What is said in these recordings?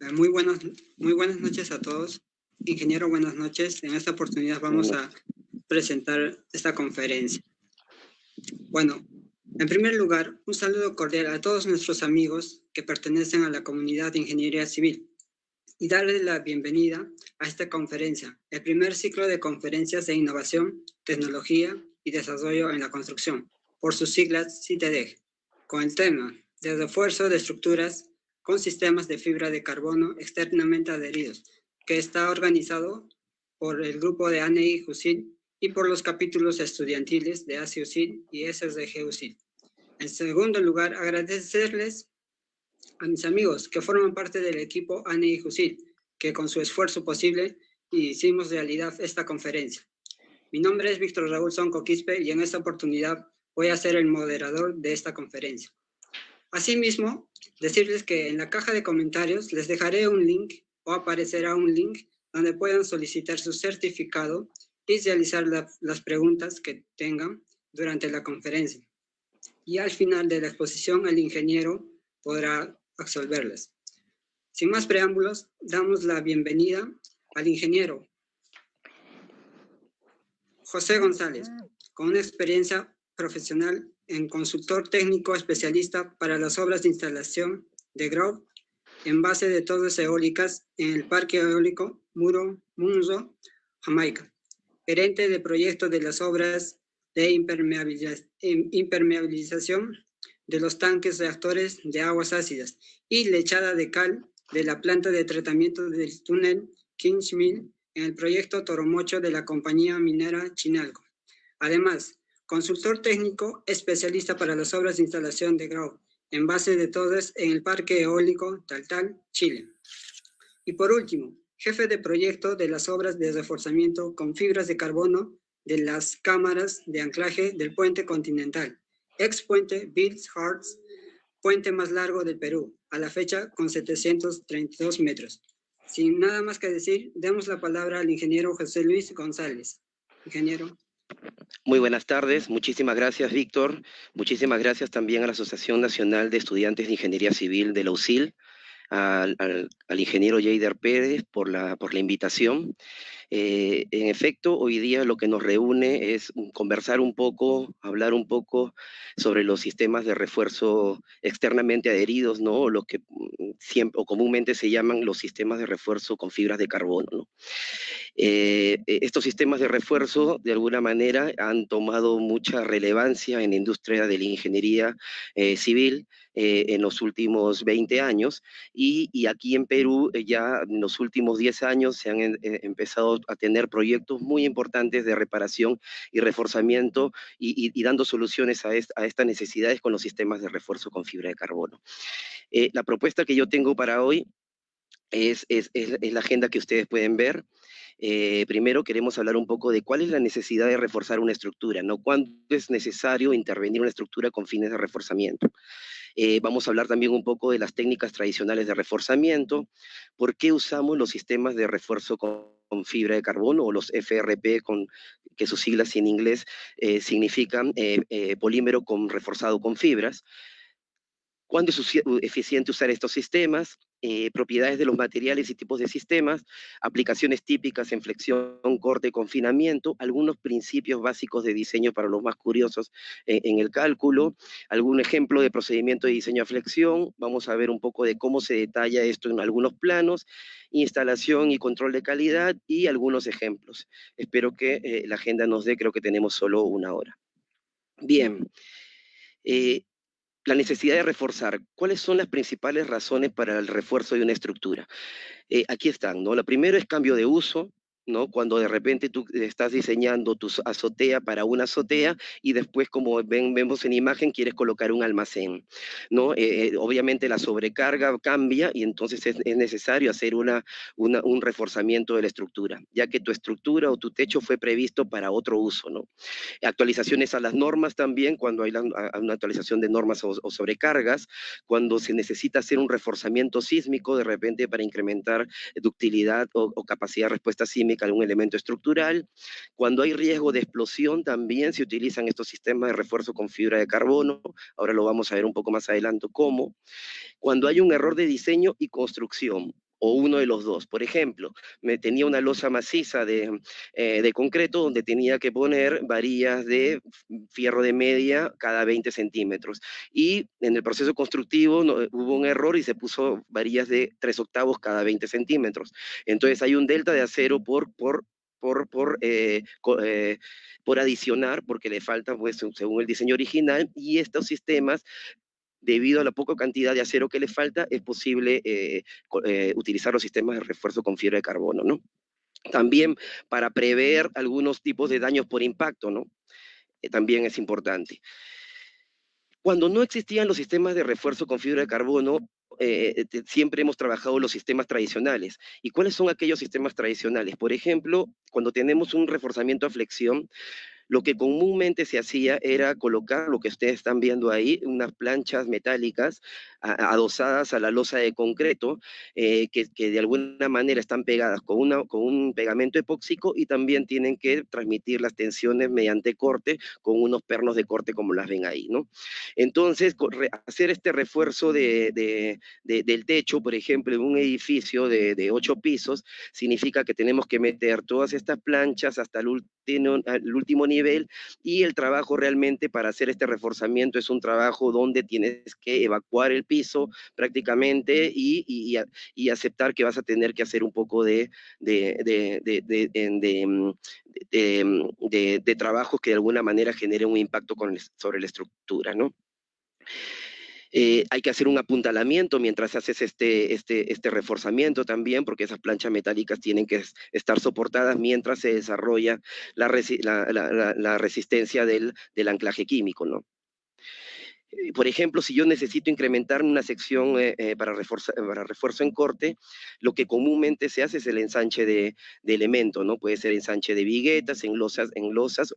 Muy buenas, muy buenas noches a todos. Ingeniero, buenas noches. En esta oportunidad vamos a presentar esta conferencia. Bueno, en primer lugar, un saludo cordial a todos nuestros amigos que pertenecen a la comunidad de Ingeniería Civil y darles la bienvenida a esta conferencia, el primer ciclo de conferencias de innovación, tecnología y desarrollo en la construcción, por sus siglas CITEDEG, con el tema de refuerzo de estructuras con sistemas de fibra de carbono externamente adheridos, que está organizado por el grupo de ANEI JUSIL y por los capítulos estudiantiles de ACIUSIL y SRG USIL. En segundo lugar, agradecerles a mis amigos que forman parte del equipo ANEI JUSIL, que con su esfuerzo posible hicimos realidad esta conferencia. Mi nombre es Víctor Raúl Sonco Quispe y en esta oportunidad voy a ser el moderador de esta conferencia. Asimismo, decirles que en la caja de comentarios les dejaré un link o aparecerá un link donde puedan solicitar su certificado y realizar las preguntas que tengan durante la conferencia. Y al final de la exposición, el ingeniero podrá absolverlas. Sin más preámbulos, damos la bienvenida al ingeniero José González, con una experiencia profesional en consultor técnico especialista para las obras de instalación de Grove en base de torres eólicas en el Parque Eólico Munro, Jamaica, gerente de proyecto de las obras de impermeabilización de los tanques reactores de aguas ácidas y lechada de cal de la planta de tratamiento del túnel Kingsmill en el proyecto Toromocho de la compañía minera Chinalco. Además, consultor técnico especialista para las obras de instalación de Grove en base de torres en el Parque Eólico Taltal, Chile. Y por último, jefe de proyecto de las obras de reforzamiento con fibras de carbono de las cámaras de anclaje del puente continental, ex puente Bills Hearts, puente más largo del Perú, a la fecha con 732 metros. Sin nada más que decir, demos la palabra al ingeniero José Luis González. Ingeniero. Muy buenas tardes, muchísimas gracias, Víctor. Muchísimas gracias también a la Asociación Nacional de Estudiantes de Ingeniería Civil de la USIL, al ingeniero Jader Pérez por la invitación. En efecto, hoy día lo que nos reúne es conversar un poco, hablar un poco sobre los sistemas de refuerzo externamente adheridos, ¿no? Lo que siempre o comúnmente se llaman los sistemas de refuerzo con fibras de carbono, ¿no? Estos sistemas de refuerzo, de alguna manera, han tomado mucha relevancia en la industria de la ingeniería civil en los últimos 20 años y aquí en Perú ya en los últimos 10 años se han empezado a tener proyectos muy importantes de reparación y reforzamiento y dando soluciones a estas necesidades con los sistemas de refuerzo con fibra de carbono. La propuesta que yo tengo para hoy es la agenda que ustedes pueden ver. Primero queremos hablar un poco de cuál es la necesidad de reforzar una estructura, ¿no? ¿Cuándo es necesario intervenir en una estructura con fines de reforzamiento? Vamos a hablar también un poco de las técnicas tradicionales de reforzamiento, por qué usamos los sistemas de refuerzo con fibra de carbono o los FRP, que sus siglas en inglés significan polímero reforzado con fibras. ¿Cuándo es eficiente usar estos sistemas? Propiedades de los materiales y tipos de sistemas, aplicaciones típicas en flexión, corte, confinamiento, algunos principios básicos de diseño para los más curiosos en el cálculo, algún ejemplo de procedimiento de diseño a flexión, vamos a ver un poco de cómo se detalla esto en algunos planos, instalación y control de calidad y algunos ejemplos. Espero que la agenda nos dé, creo que tenemos solo una hora. Bien. La necesidad de reforzar. ¿Cuáles son las principales razones para el refuerzo de una estructura? Aquí están, ¿no? La primera es cambio de uso, ¿no? Cuando de repente tú estás diseñando tu azotea para una azotea y después, como vemos en imagen, quieres colocar un almacén, ¿no? Obviamente la sobrecarga cambia y entonces es necesario hacer un reforzamiento de la estructura, ya que tu estructura o tu techo fue previsto para otro uso, ¿no? Actualizaciones a las normas también, cuando hay una actualización de normas o sobrecargas, cuando se necesita hacer un reforzamiento sísmico de repente para incrementar ductilidad o capacidad de respuesta sísmica a algún elemento estructural, cuando hay riesgo de explosión también se utilizan estos sistemas de refuerzo con fibra de carbono, ahora lo vamos a ver un poco más adelante cómo, cuando hay un error de diseño y construcción. o uno de los dos. Por ejemplo, tenía una losa maciza de concreto donde tenía que poner varillas de fierro de media cada 20 centímetros. Y en el proceso constructivo hubo un error y se puso varillas de 3/8 cada 20 centímetros. Entonces hay un delta de acero por, por, eh, por adicionar, porque le falta, pues, según el diseño original, y estos sistemas, debido a la poca cantidad de acero que le falta, es posible utilizar los sistemas de refuerzo con fibra de carbono, ¿no? También para prever algunos tipos de daños por impacto, ¿no? También es importante. Cuando no existían los sistemas de refuerzo con fibra de carbono, siempre hemos trabajado los sistemas tradicionales. ¿Y cuáles son aquellos sistemas tradicionales? Por ejemplo, cuando tenemos un reforzamiento a flexión, lo que comúnmente se hacía era colocar lo que ustedes están viendo ahí, unas planchas metálicas adosadas a la losa de concreto, que de alguna manera están pegadas con un pegamento epóxico y también tienen que transmitir las tensiones mediante corte con unos pernos de corte como las ven ahí, ¿no? Entonces, hacer este refuerzo del techo, por ejemplo, en un edificio de 8 pisos, significa que tenemos que meter todas estas planchas hasta el último nivel, y el trabajo realmente para hacer este reforzamiento es un trabajo donde tienes que evacuar el piso prácticamente y aceptar que vas a tener que hacer un poco de trabajos que de alguna manera generen un impacto sobre la estructura, ¿no? Hay que hacer un apuntalamiento mientras haces este reforzamiento también, porque esas planchas metálicas tienen que estar soportadas mientras se desarrolla la resistencia del anclaje químico, ¿no? Por ejemplo, si yo necesito incrementar una sección para refuerzo en corte, lo que comúnmente se hace es el ensanche de elemento, ¿no? Puede ser ensanche de viguetas, en losas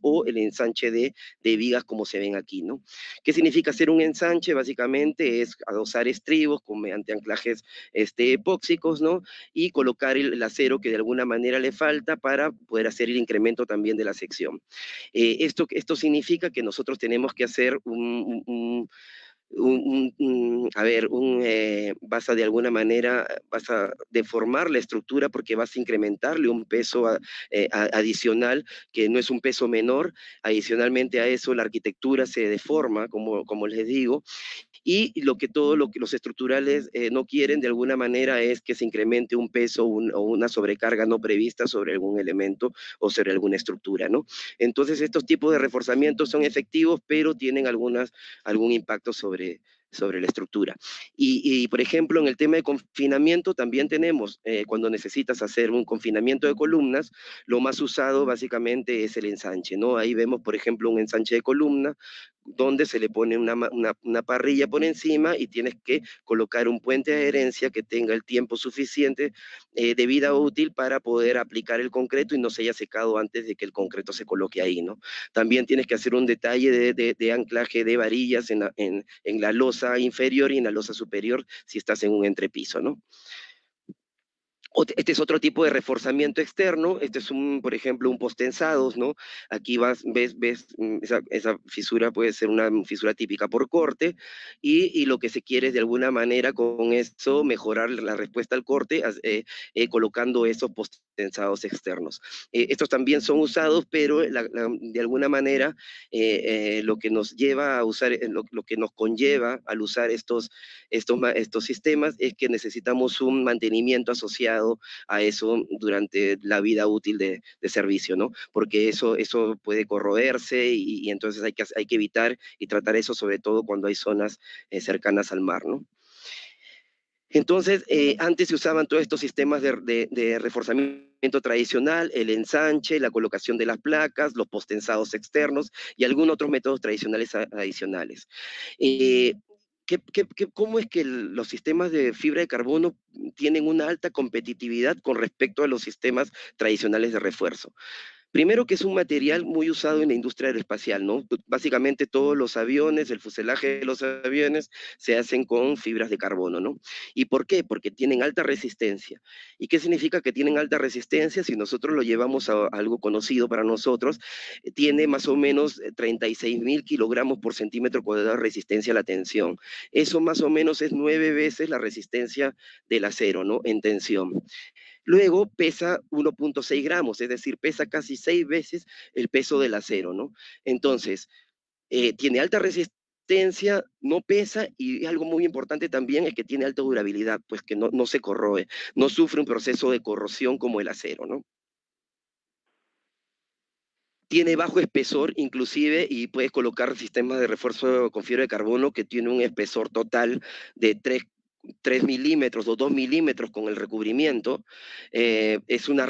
o el ensanche de vigas como se ven aquí, ¿no? ¿Qué significa hacer un ensanche? Básicamente es adosar estribos mediante anclajes epóxicos, ¿no? Y colocar el acero que de alguna manera le falta para poder hacer el incremento también de la sección. Esto significa que nosotros tenemos que hacer vas a de alguna manera, vas a deformar la estructura porque vas a incrementarle un peso adicional, que no es un peso menor. Adicionalmente a eso, la arquitectura se deforma, como les digo, y todo lo que los estructurales no quieren de alguna manera es que se incremente un peso o una sobrecarga no prevista sobre algún elemento o sobre alguna estructura, ¿no? Entonces estos tipos de reforzamientos son efectivos, pero tienen algún impacto sobre la estructura. Por ejemplo, en el tema de confinamiento también tenemos, cuando necesitas hacer un confinamiento de columnas, lo más usado básicamente es el ensanche, ¿no? Ahí vemos, por ejemplo, un ensanche de columna donde se le pone una parrilla por encima y tienes que colocar un puente de adherencia que tenga el tiempo suficiente de vida útil para poder aplicar el concreto y no se haya secado antes de que el concreto se coloque ahí, ¿no? También tienes que hacer un detalle de anclaje de varillas en la losa inferior y en la losa superior si estás en un entrepiso, ¿no? Este es otro tipo de reforzamiento externo. Este es, por ejemplo, un postensados, ¿no? Aquí ves esa fisura puede ser una fisura típica por corte, y lo que se quiere es de alguna manera con eso mejorar la respuesta al corte, colocando esos postensados externos. Estos también son usados, pero de alguna manera lo que nos lleva a usar, lo que nos conlleva al usar estos sistemas es que necesitamos un mantenimiento asociado a eso durante la vida útil de servicio, ¿no? Porque eso puede corroerse y entonces hay que evitar y tratar eso, sobre todo cuando hay zonas cercanas al mar, ¿no? Entonces, antes se usaban todos estos sistemas de reforzamiento tradicional, el ensanche, la colocación de las placas, los postensados externos y algunos otros métodos tradicionales adicionales. Eh, ¿Cómo es que los sistemas de fibra de carbono tienen una alta competitividad con respecto a los sistemas tradicionales de refuerzo? Primero que es un material muy usado en la industria aeroespacial, ¿no? Básicamente todos los aviones, el fuselaje de los aviones se hacen con fibras de carbono, ¿no? ¿Y por qué? Porque tienen alta resistencia. ¿Y qué significa que tienen alta resistencia? Si nosotros lo llevamos a algo conocido para nosotros, tiene más o menos 36.000 kilogramos por centímetro cuadrado de resistencia a la tensión. Eso más o menos es 9 veces la resistencia del acero, ¿no? En tensión. Luego pesa 1.6 gramos, es decir, pesa casi 6 veces el peso del acero, ¿no? Entonces, tiene alta resistencia, no pesa, y algo muy importante también es que tiene alta durabilidad, pues que no se corroe, no sufre un proceso de corrosión como el acero, ¿no? Tiene bajo espesor inclusive y puedes colocar sistemas de refuerzo con fibra de carbono que tiene un espesor total de 3 milímetros o 2 milímetros con el recubrimiento. Es una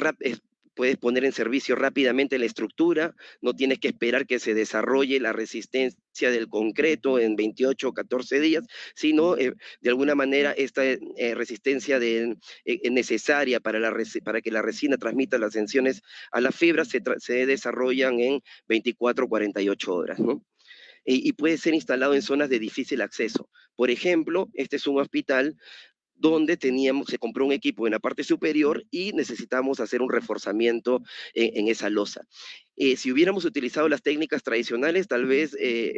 puedes poner en servicio rápidamente la estructura, no tienes que esperar que se desarrolle la resistencia del concreto en 28 o 14 días, sino de alguna manera esta resistencia necesaria para que la resina transmita las tensiones a las fibras se desarrollan en 24 o 48 horas, ¿no? Y puede ser instalado en zonas de difícil acceso. Por ejemplo, este es un hospital donde se compró un equipo en la parte superior y necesitamos hacer un reforzamiento en esa losa. Si hubiéramos utilizado las técnicas tradicionales, tal vez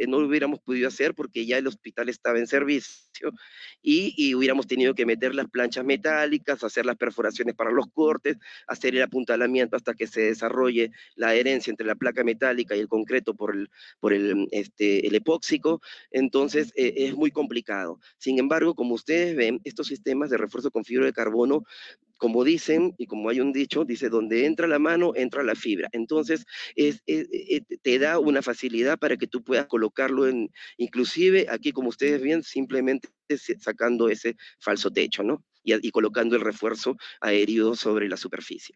no lo hubiéramos podido hacer porque ya el hospital estaba en servicio y hubiéramos tenido que meter las planchas metálicas, hacer las perforaciones para los cortes, hacer el apuntalamiento hasta que se desarrolle la adherencia entre la placa metálica y el concreto el epóxico. Entonces, es muy complicado. Sin embargo, como ustedes ven, estos sistemas de refuerzo con fibra de carbono, como dicen, y como hay un dicho, dice, donde entra la mano, entra la fibra. Entonces, te da una facilidad para que tú puedas colocarlo inclusive aquí, como ustedes ven, simplemente sacando ese falso techo, ¿no? Y colocando el refuerzo aéreo sobre la superficie.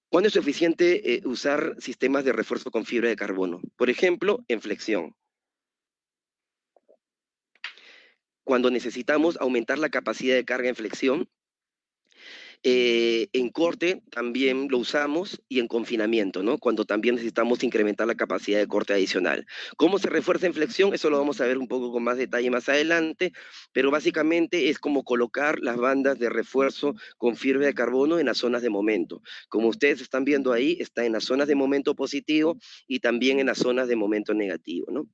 ¿Cuándo es suficiente usar sistemas de refuerzo con fibra de carbono? Por ejemplo, en flexión. Cuando necesitamos aumentar la capacidad de carga en flexión, en corte también lo usamos y en confinamiento, ¿no? Cuando también necesitamos incrementar la capacidad de corte adicional. ¿Cómo se refuerza en flexión? Eso lo vamos a ver un poco con más detalle más adelante, pero básicamente es como colocar las bandas de refuerzo con fibra de carbono en las zonas de momento. Como ustedes están viendo ahí, está en las zonas de momento positivo y también en las zonas de momento negativo, ¿no?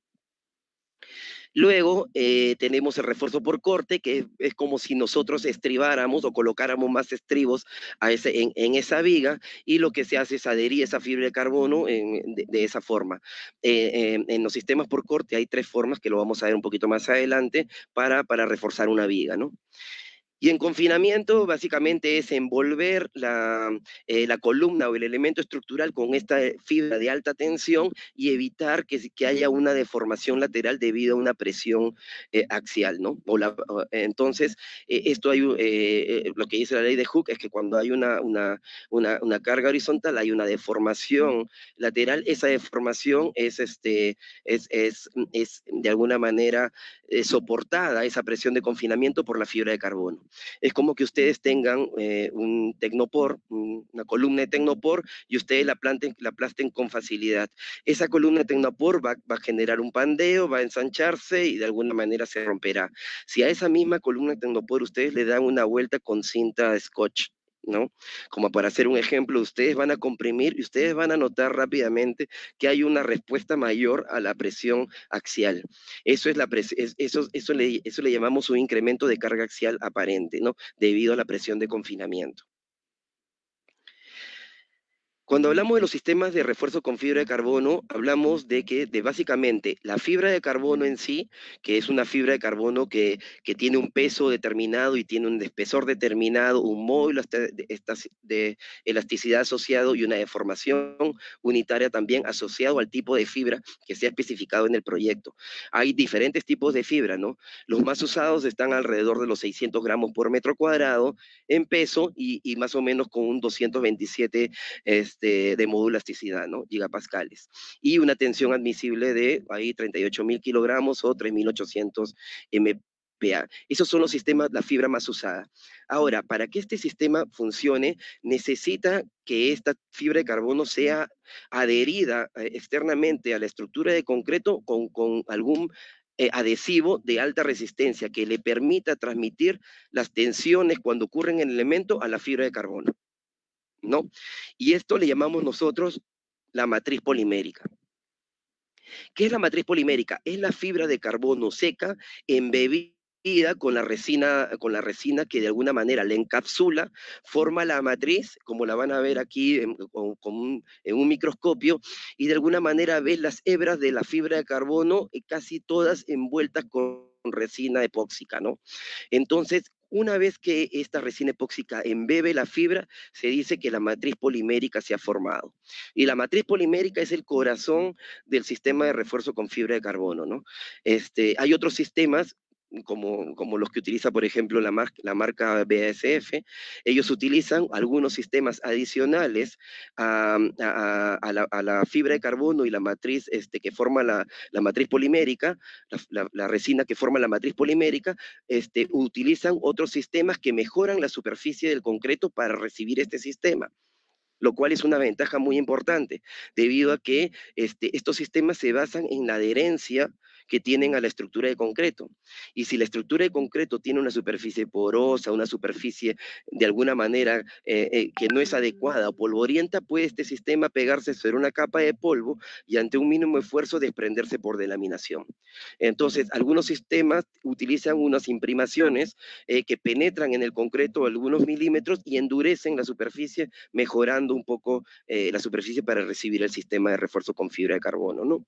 Luego tenemos el refuerzo por corte, que es como si nosotros estribáramos o colocáramos más estribos en esa viga, y lo que se hace es adherir esa fibra de carbono de esa forma. En los sistemas por corte hay 3 formas que lo vamos a ver un poquito más adelante para reforzar una viga, ¿no? Y en confinamiento, básicamente es envolver la columna o el elemento estructural con esta fibra de alta tensión y evitar que haya una deformación lateral debido a una presión axial, ¿no? Entonces, lo que dice la ley de Hooke es que cuando hay una carga horizontal, hay una deformación lateral. Esa deformación es de alguna manera soportada, esa presión de confinamiento, por la fibra de carbono. Es como que ustedes tengan un tecnopor, una columna de tecnopor, y ustedes la aplasten con facilidad. Esa columna de tecnopor va a generar un pandeo, va a ensancharse y de alguna manera se romperá. Si a esa misma columna de tecnopor ustedes le dan una vuelta con cinta scotch, ¿no? Como para hacer un ejemplo, ustedes van a comprimir y ustedes van a notar rápidamente que hay una respuesta mayor a la presión axial. Eso le llamamos un incremento de carga axial aparente, ¿no? Debido a la presión de confinamiento. Cuando hablamos de los sistemas de refuerzo con fibra de carbono, hablamos de básicamente la fibra de carbono en sí, que es una fibra de carbono que tiene un peso determinado y tiene un espesor determinado, un módulo de elasticidad asociado y una deformación unitaria también asociado al tipo de fibra que se ha especificado en el proyecto. Hay diferentes tipos de fibra, ¿no? Los más usados están alrededor de los 600 gramos por metro cuadrado en peso y más o menos con un 227 de módulo elasticidad, ¿no? Gigapascales. Y una tensión admisible de ahí 38.000 kilogramos o 3.800 PA. Esos son los sistemas, la fibra más usada. Ahora, para que este sistema funcione, necesita que esta fibra de carbono sea adherida externamente a la estructura de concreto con algún adhesivo de alta resistencia que le permita transmitir las tensiones cuando ocurren en el elemento a la fibra de carbono, ¿no? Y esto le llamamos nosotros la matriz polimérica. ¿Qué es la matriz polimérica? Es la fibra de carbono seca embebida con la resina que de alguna manera la encapsula, forma la matriz, como la van a ver aquí en un microscopio, y de alguna manera ves las hebras de la fibra de carbono casi todas envueltas con resina epóxica, ¿no? Entonces, una vez que esta resina epóxica embebe la fibra, se dice que la matriz polimérica se ha formado. Y la matriz polimérica es el corazón del sistema de refuerzo con fibra de carbono, ¿no? Hay otros sistemas como los que utiliza, por ejemplo, la marca BASF. Ellos utilizan algunos sistemas adicionales a la fibra de carbono y la matriz que forma la matriz polimérica, la resina que forma la matriz polimérica. Utilizan otros sistemas que mejoran la superficie del concreto para recibir este sistema, lo cual es una ventaja muy importante, debido a que estos sistemas se basan en la adherencia que tienen a la estructura de concreto. Y si la estructura de concreto tiene una superficie porosa, una superficie de alguna manera que no es adecuada o polvorienta, puede este sistema pegarse sobre una capa de polvo y ante un mínimo esfuerzo desprenderse por delaminación. Entonces, algunos sistemas utilizan unas imprimaciones que penetran en el concreto algunos milímetros y endurecen la superficie, mejorando un poco la superficie para recibir el sistema de refuerzo con fibra de carbono, ¿no?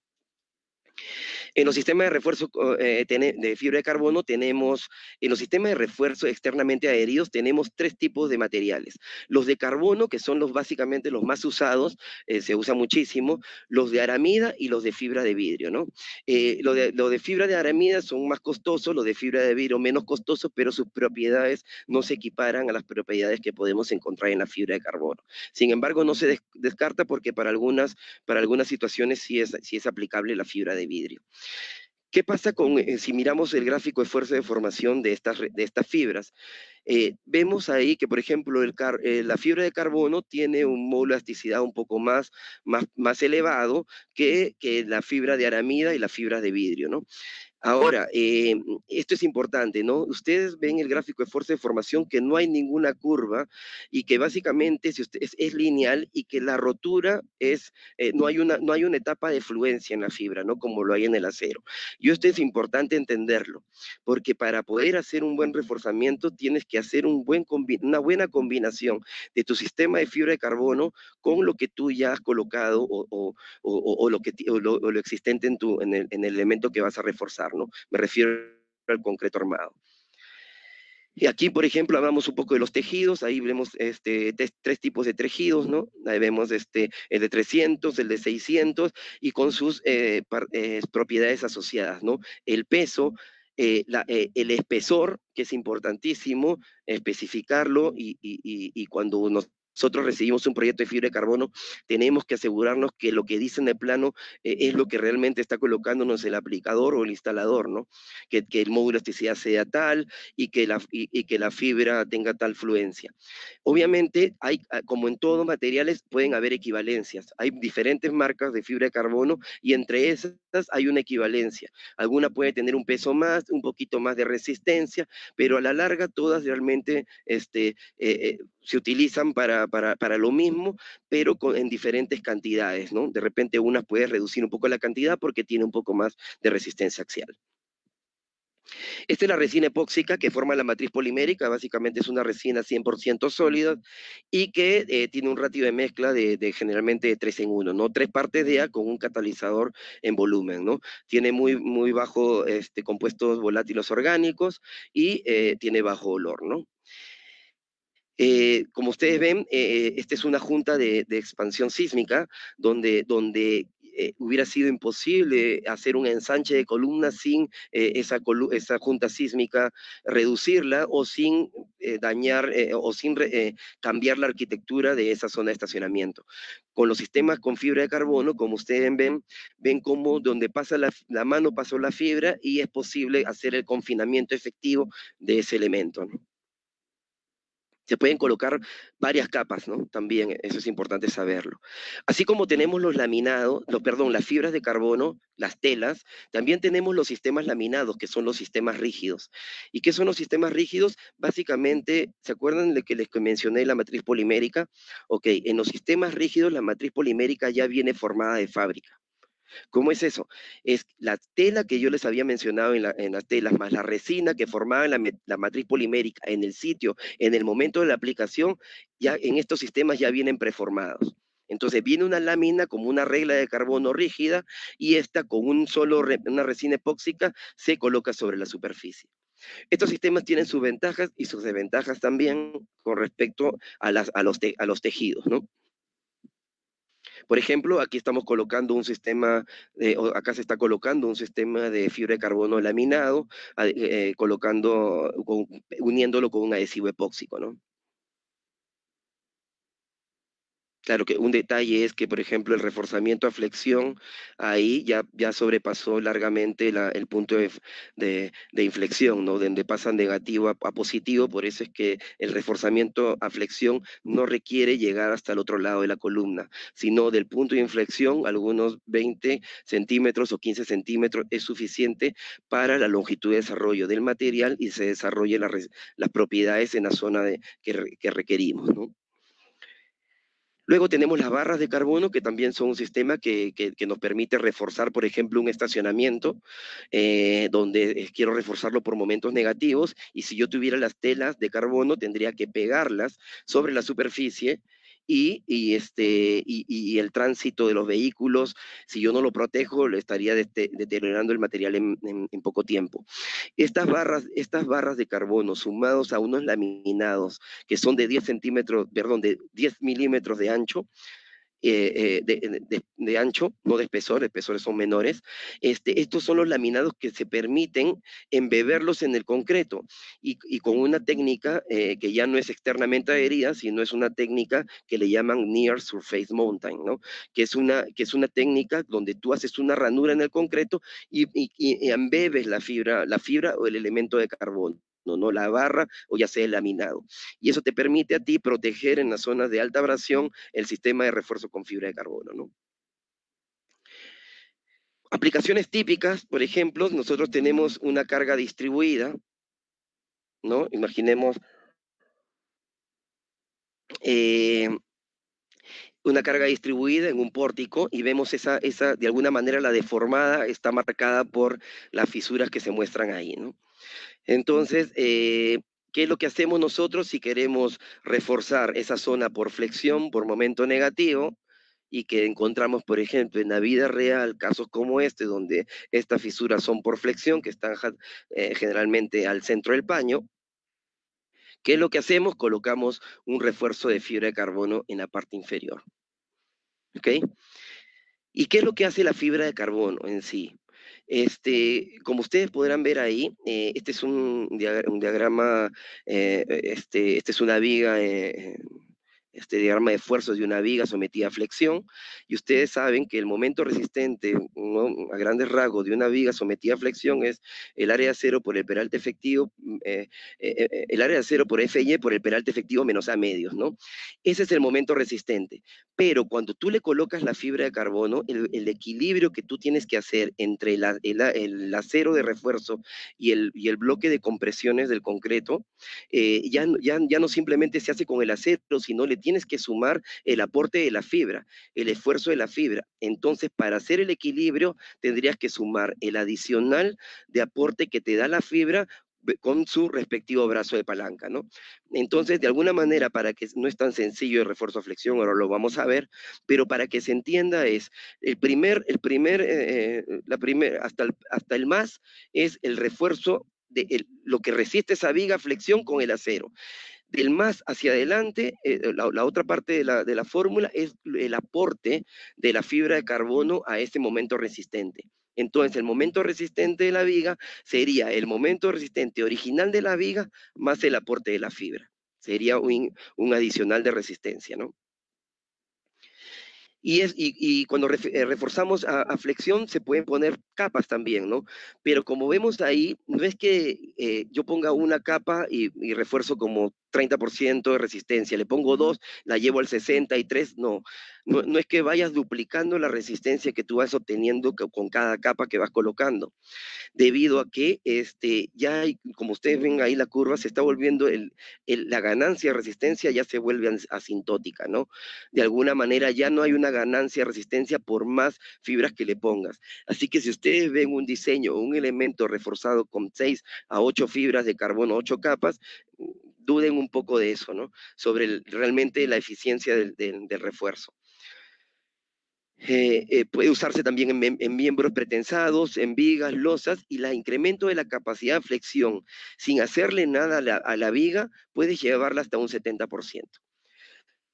En los sistemas de refuerzo de fibra de carbono tenemos, en los sistemas de refuerzo externamente adheridos tenemos tres tipos de materiales. Los de carbono, que son básicamente los más usados, se usa muchísimo, los de aramida y los de fibra de vidrio, ¿no? Lo de fibra de aramida son más costosos, los de fibra de vidrio menos costosos, pero sus propiedades no se equiparan a las propiedades que podemos encontrar en la fibra de carbono. Sin embargo, no se descarta porque para algunas situaciones sí es aplicable la fibra de vidrio. ¿Qué pasa si miramos el gráfico de fuerza de formación de estas fibras? Vemos ahí que, por ejemplo, la fibra de carbono tiene un módulo de elasticidad un poco más elevado que la fibra de aramida y la fibra de vidrio, ¿no? Ahora, esto es importante, ¿no? Ustedes ven el gráfico de fuerza de formación que no hay ninguna curva y que básicamente es lineal y que la rotura no hay una etapa de fluencia en la fibra, ¿no? Como lo hay en el acero. Y esto es importante entenderlo, porque para poder hacer un buen reforzamiento tienes que hacer una buena combinación de tu sistema de fibra de carbono con lo que tú ya has colocado o lo existente en el elemento que vas a reforzar, ¿no? Me refiero al concreto armado. Y aquí, por ejemplo, hablamos un poco de los tejidos. Ahí vemos tres tipos de tejidos, ¿no? Ahí vemos el de 300, el de 600, y con sus propiedades asociadas, ¿no? El peso, el espesor, que es importantísimo especificarlo, y cuando nosotros recibimos un proyecto de fibra de carbono, tenemos que asegurarnos que lo que dice en el plano es lo que realmente está colocándonos el aplicador o el instalador, ¿no? Que el módulo de elasticidad sea tal y que la fibra tenga tal fluencia. Obviamente, como en todos materiales, pueden haber equivalencias. Hay diferentes marcas de fibra de carbono y entre esas hay una equivalencia. Alguna puede tener un peso más, un poquito más de resistencia, pero a la larga todas realmente se utilizan para lo mismo, pero en diferentes cantidades, ¿no? De repente una puede reducir un poco la cantidad porque tiene un poco más de resistencia axial. Esta es la resina epóxica que forma la matriz polimérica. Básicamente es una resina 100% sólida y que tiene un ratio de mezcla de generalmente de 3 en 1, ¿no? 3 partes de A con un catalizador en volumen, ¿no? Tiene muy bajo compuestos volátiles orgánicos y tiene bajo olor, ¿no? Como ustedes ven, esta es una junta de expansión sísmica donde hubiera sido imposible hacer un ensanche de columna sin esa junta sísmica, reducirla o sin dañar o sin cambiar la arquitectura de esa zona de estacionamiento. Con los sistemas con fibra de carbono, como ustedes ven cómo donde pasa la mano pasó la fibra y es posible hacer el confinamiento efectivo de ese elemento, ¿no? Se pueden colocar varias capas, ¿no? También eso es importante saberlo. Así como tenemos los laminados, las fibras de carbono, las telas, también tenemos los sistemas laminados, que son los sistemas rígidos. ¿Y qué son los sistemas rígidos? Básicamente, ¿se acuerdan de que les mencioné la matriz polimérica? Ok, en los sistemas rígidos la matriz polimérica ya viene formada de fábrica. ¿Cómo es eso? Es la tela que yo les había mencionado en las telas, más la resina que formaba la matriz polimérica en el sitio, en el momento de la aplicación, ya en estos sistemas ya vienen preformados. Entonces viene una lámina como una regla de carbono rígida y esta con una resina epóxica se coloca sobre la superficie. Estos sistemas tienen sus ventajas y sus desventajas también con respecto a los tejidos, ¿no? Por ejemplo, aquí estamos colocando un sistema, acá se está colocando un sistema de fibra de carbono laminado, uniéndolo con un adhesivo epóxico, ¿no? Claro que un detalle es que, por ejemplo, el reforzamiento a flexión, ahí ya sobrepasó largamente el punto de inflexión, ¿no? Donde pasa negativo a positivo, por eso es que el reforzamiento a flexión no requiere llegar hasta el otro lado de la columna, sino del punto de inflexión, algunos 20 centímetros o 15 centímetros es suficiente para la longitud de desarrollo del material y se desarrolle las propiedades en la zona que requerimos, ¿no? Luego tenemos las barras de carbono, que también son un sistema que nos permite reforzar, por ejemplo, un estacionamiento, donde quiero reforzarlo por momentos negativos, y si yo tuviera las telas de carbono, tendría que pegarlas sobre la superficie, y el tránsito de los vehículos, si yo no lo protejo, le estaría deteriorando el material en poco tiempo. Estas barras de carbono sumados a unos laminados que son de 10 centímetros, perdón, de 10 milímetros de ancho, de ancho, no de espesores son menores. Estos son los laminados que se permiten embeberlos en el concreto y con una técnica que ya no es externamente adherida, sino es una técnica que le llaman Near Surface Mounting, ¿no? Que es una técnica donde tú haces una ranura en el concreto y embebes la fibra o el elemento de carbono. No la barra o ya sea el laminado. Y eso te permite a ti proteger en las zonas de alta abrasión el sistema de refuerzo con fibra de carbono, ¿no? Aplicaciones típicas, por ejemplo, nosotros tenemos una carga distribuida, ¿no? Imaginemos eh, una carga distribuida en un pórtico y vemos de alguna manera la deformada está marcada por las fisuras que se muestran ahí, ¿no? Entonces, ¿qué es lo que hacemos nosotros si queremos reforzar esa zona por flexión, por momento negativo? Y que encontramos, por ejemplo, en la vida real, casos como este, donde estas fisuras son por flexión, que están generalmente al centro del paño. ¿Qué es lo que hacemos? Colocamos un refuerzo de fibra de carbono en la parte inferior. ¿Ok? ¿Y qué es lo que hace la fibra de carbono en sí? Como ustedes podrán ver ahí, este es un diagrama, este es una viga, este diagrama de fuerzas de una viga sometida a flexión, y ustedes saben que el momento resistente, ¿no? A grandes rasgos de una viga sometida a flexión es el área cero por el peralte efectivo, el área cero por FY por el peralte efectivo menos A medios, ¿no? Ese es el momento resistente. Pero cuando tú le colocas la fibra de carbono, el equilibrio que tú tienes que hacer entre el acero de refuerzo y el bloque de compresiones del concreto, ya no simplemente se hace con el acero, sino le tienes que sumar el aporte de la fibra, el esfuerzo de la fibra. Entonces, para hacer el equilibrio, tendrías que sumar el adicional de aporte que te da la fibra con su respectivo brazo de palanca, ¿no? Entonces, de alguna manera, para que no es tan sencillo el refuerzo a flexión, ahora lo vamos a ver, pero para que se entienda es, hasta el más es el refuerzo de lo que resiste esa viga flexión con el acero. Del más hacia adelante, la otra parte de la fórmula es el aporte de la fibra de carbono a este momento resistente. Entonces, el momento resistente de la viga sería el momento resistente original de la viga más el aporte de la fibra. Sería un adicional de resistencia, ¿no? Y cuando reforzamos a flexión se pueden poner capas también, ¿no? Pero como vemos ahí, no es que yo ponga una capa y refuerzo como 30% de resistencia, le pongo dos, la llevo al 63, no es que vayas duplicando la resistencia que tú vas obteniendo con cada capa que vas colocando, debido a que ya hay, como ustedes ven ahí la curva, se está volviendo, la ganancia de resistencia ya se vuelve asintótica, ¿no? De alguna manera ya no hay una ganancia de resistencia por más fibras que le pongas. Así que si ustedes ven un diseño o un elemento reforzado con 6 a 8 fibras de carbono, 8 capas, duden un poco de eso, ¿no? Sobre realmente la eficiencia del refuerzo. Puede usarse también en miembros pretensados, en vigas, losas, y el incremento de la capacidad de flexión sin hacerle nada a la viga puede llevarla hasta un 70%.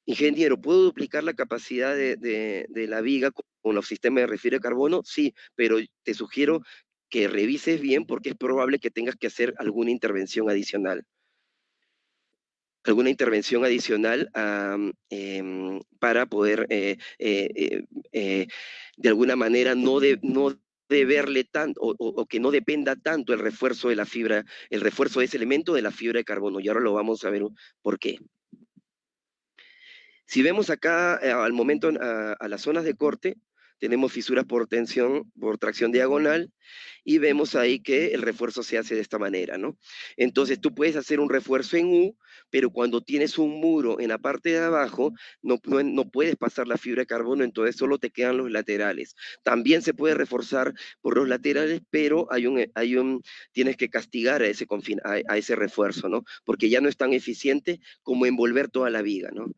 Ingeniero, ¿puedo duplicar la capacidad de la viga con los sistemas de refino de carbono? Sí, pero te sugiero que revises bien porque es probable que tengas que hacer alguna intervención adicional. Para poder, de alguna manera, no deberle tanto, o que no dependa tanto el refuerzo de la fibra, el refuerzo de ese elemento de la fibra de carbono. Y ahora lo vamos a ver por qué. Si vemos acá al momento a las zonas de corte, tenemos fisuras por tensión, por tracción diagonal, y vemos ahí que el refuerzo se hace de esta manera, ¿no? Entonces tú puedes hacer un refuerzo en U, pero cuando tienes un muro en la parte de abajo, no puedes pasar la fibra de carbono, entonces solo te quedan los laterales. También se puede reforzar por los laterales, pero tienes que castigar a ese refuerzo, ¿no? Porque ya no es tan eficiente como envolver toda la viga, ¿no?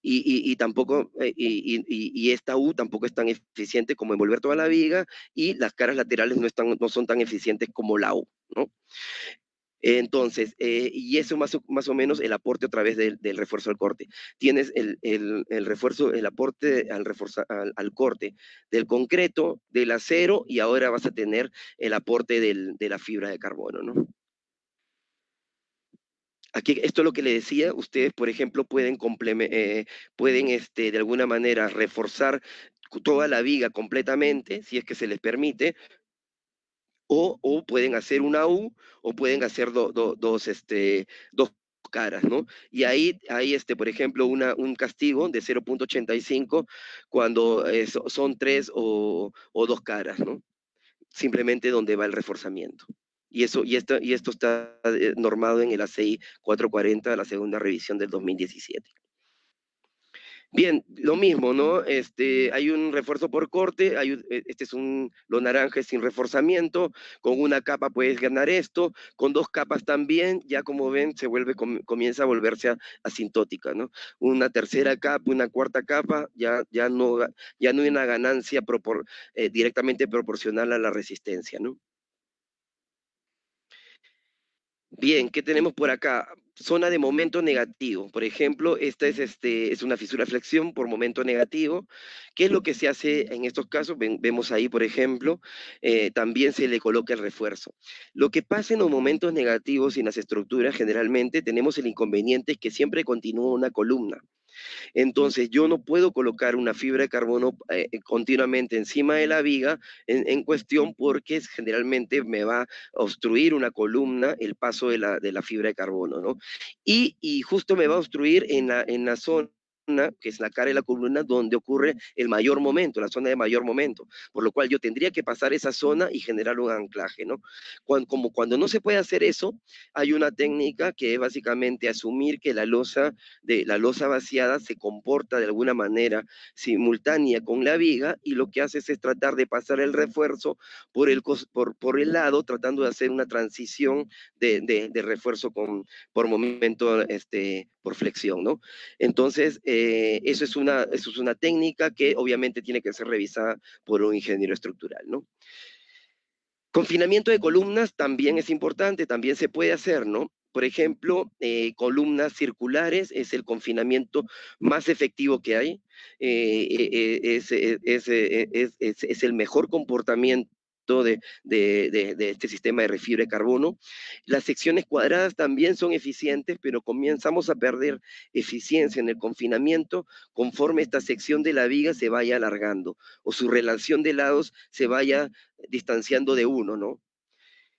Y tampoco, y esta U tampoco es tan eficiente como envolver toda la viga, y las caras laterales no son tan eficientes como la U, ¿no? Entonces, y eso más o menos el aporte a través del refuerzo al corte. Tienes el refuerzo, el aporte al corte del concreto, del acero, y ahora vas a tener el aporte de la fibra de carbono, ¿no? Aquí, esto es lo que le decía, ustedes, por ejemplo, pueden de alguna manera reforzar toda la viga completamente, si es que se les permite, o pueden hacer una U, o pueden hacer dos caras, ¿no? Y ahí, por ejemplo, un castigo de 0,85 cuando son tres o dos caras, ¿no? Simplemente donde va el reforzamiento. Y esto está normado en el ACI 440, la segunda revisión del 2017. Bien, lo mismo, ¿no? Hay un refuerzo por corte, este es lo naranja sin reforzamiento, con una capa puedes ganar esto, con dos capas también, ya como ven, comienza a volverse asintótica, ¿no? Una tercera capa, una cuarta capa, ya no hay una ganancia directamente proporcional a la resistencia, ¿no? Bien, ¿qué tenemos por acá? Zona de momento negativo. Por ejemplo, esta es una fisura de flexión por momento negativo. ¿Qué es lo que se hace en estos casos? Vemos ahí, por ejemplo, también se le coloca el refuerzo. Lo que pasa en los momentos negativos y en las estructuras, generalmente tenemos el inconveniente que siempre continúa una columna. Entonces, yo no puedo colocar una fibra de carbono continuamente encima de la viga en cuestión porque generalmente me va a obstruir una columna el paso de la fibra de carbono, ¿no? Y justo me va a obstruir en la zona que es la cara de la columna donde ocurre el mayor momento, la zona de mayor momento, por lo cual yo tendría que pasar esa zona y generar un anclaje, ¿no? Cuando no se puede hacer eso, hay una técnica que es básicamente asumir que la losa vaciada se comporta de alguna manera simultánea con la viga, y lo que hace es tratar de pasar el refuerzo por el lado, tratando de hacer una transición de refuerzo por momento, por flexión, ¿no? Entonces, eso es una técnica que obviamente tiene que ser revisada por un ingeniero estructural, ¿no? Confinamiento de columnas también es importante, también se puede hacer, ¿no? por ejemplo, columnas circulares es el confinamiento más efectivo que hay, es el mejor comportamiento de este sistema de refibra de carbono. Las secciones cuadradas también son eficientes, pero comenzamos a perder eficiencia en el confinamiento conforme esta sección de la viga se vaya alargando o su relación de lados se vaya distanciando de 1, ¿no?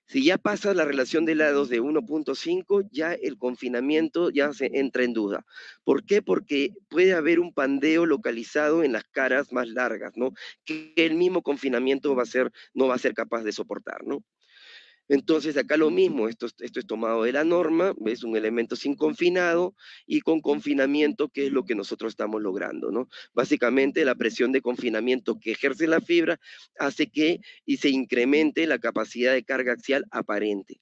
Si ya pasa la relación de lados de 1.5, ya el confinamiento ya se entra en duda. ¿Por qué? Porque puede haber un pandeo localizado en las caras más largas, ¿no? Que el mismo confinamiento no va a ser capaz de soportar, ¿no? Entonces, acá lo mismo, esto es tomado de la norma, es un elemento sin confinado y con confinamiento, que es lo que nosotros estamos logrando, ¿no? Básicamente, la presión de confinamiento que ejerce la fibra hace que y se incremente la capacidad de carga axial aparente.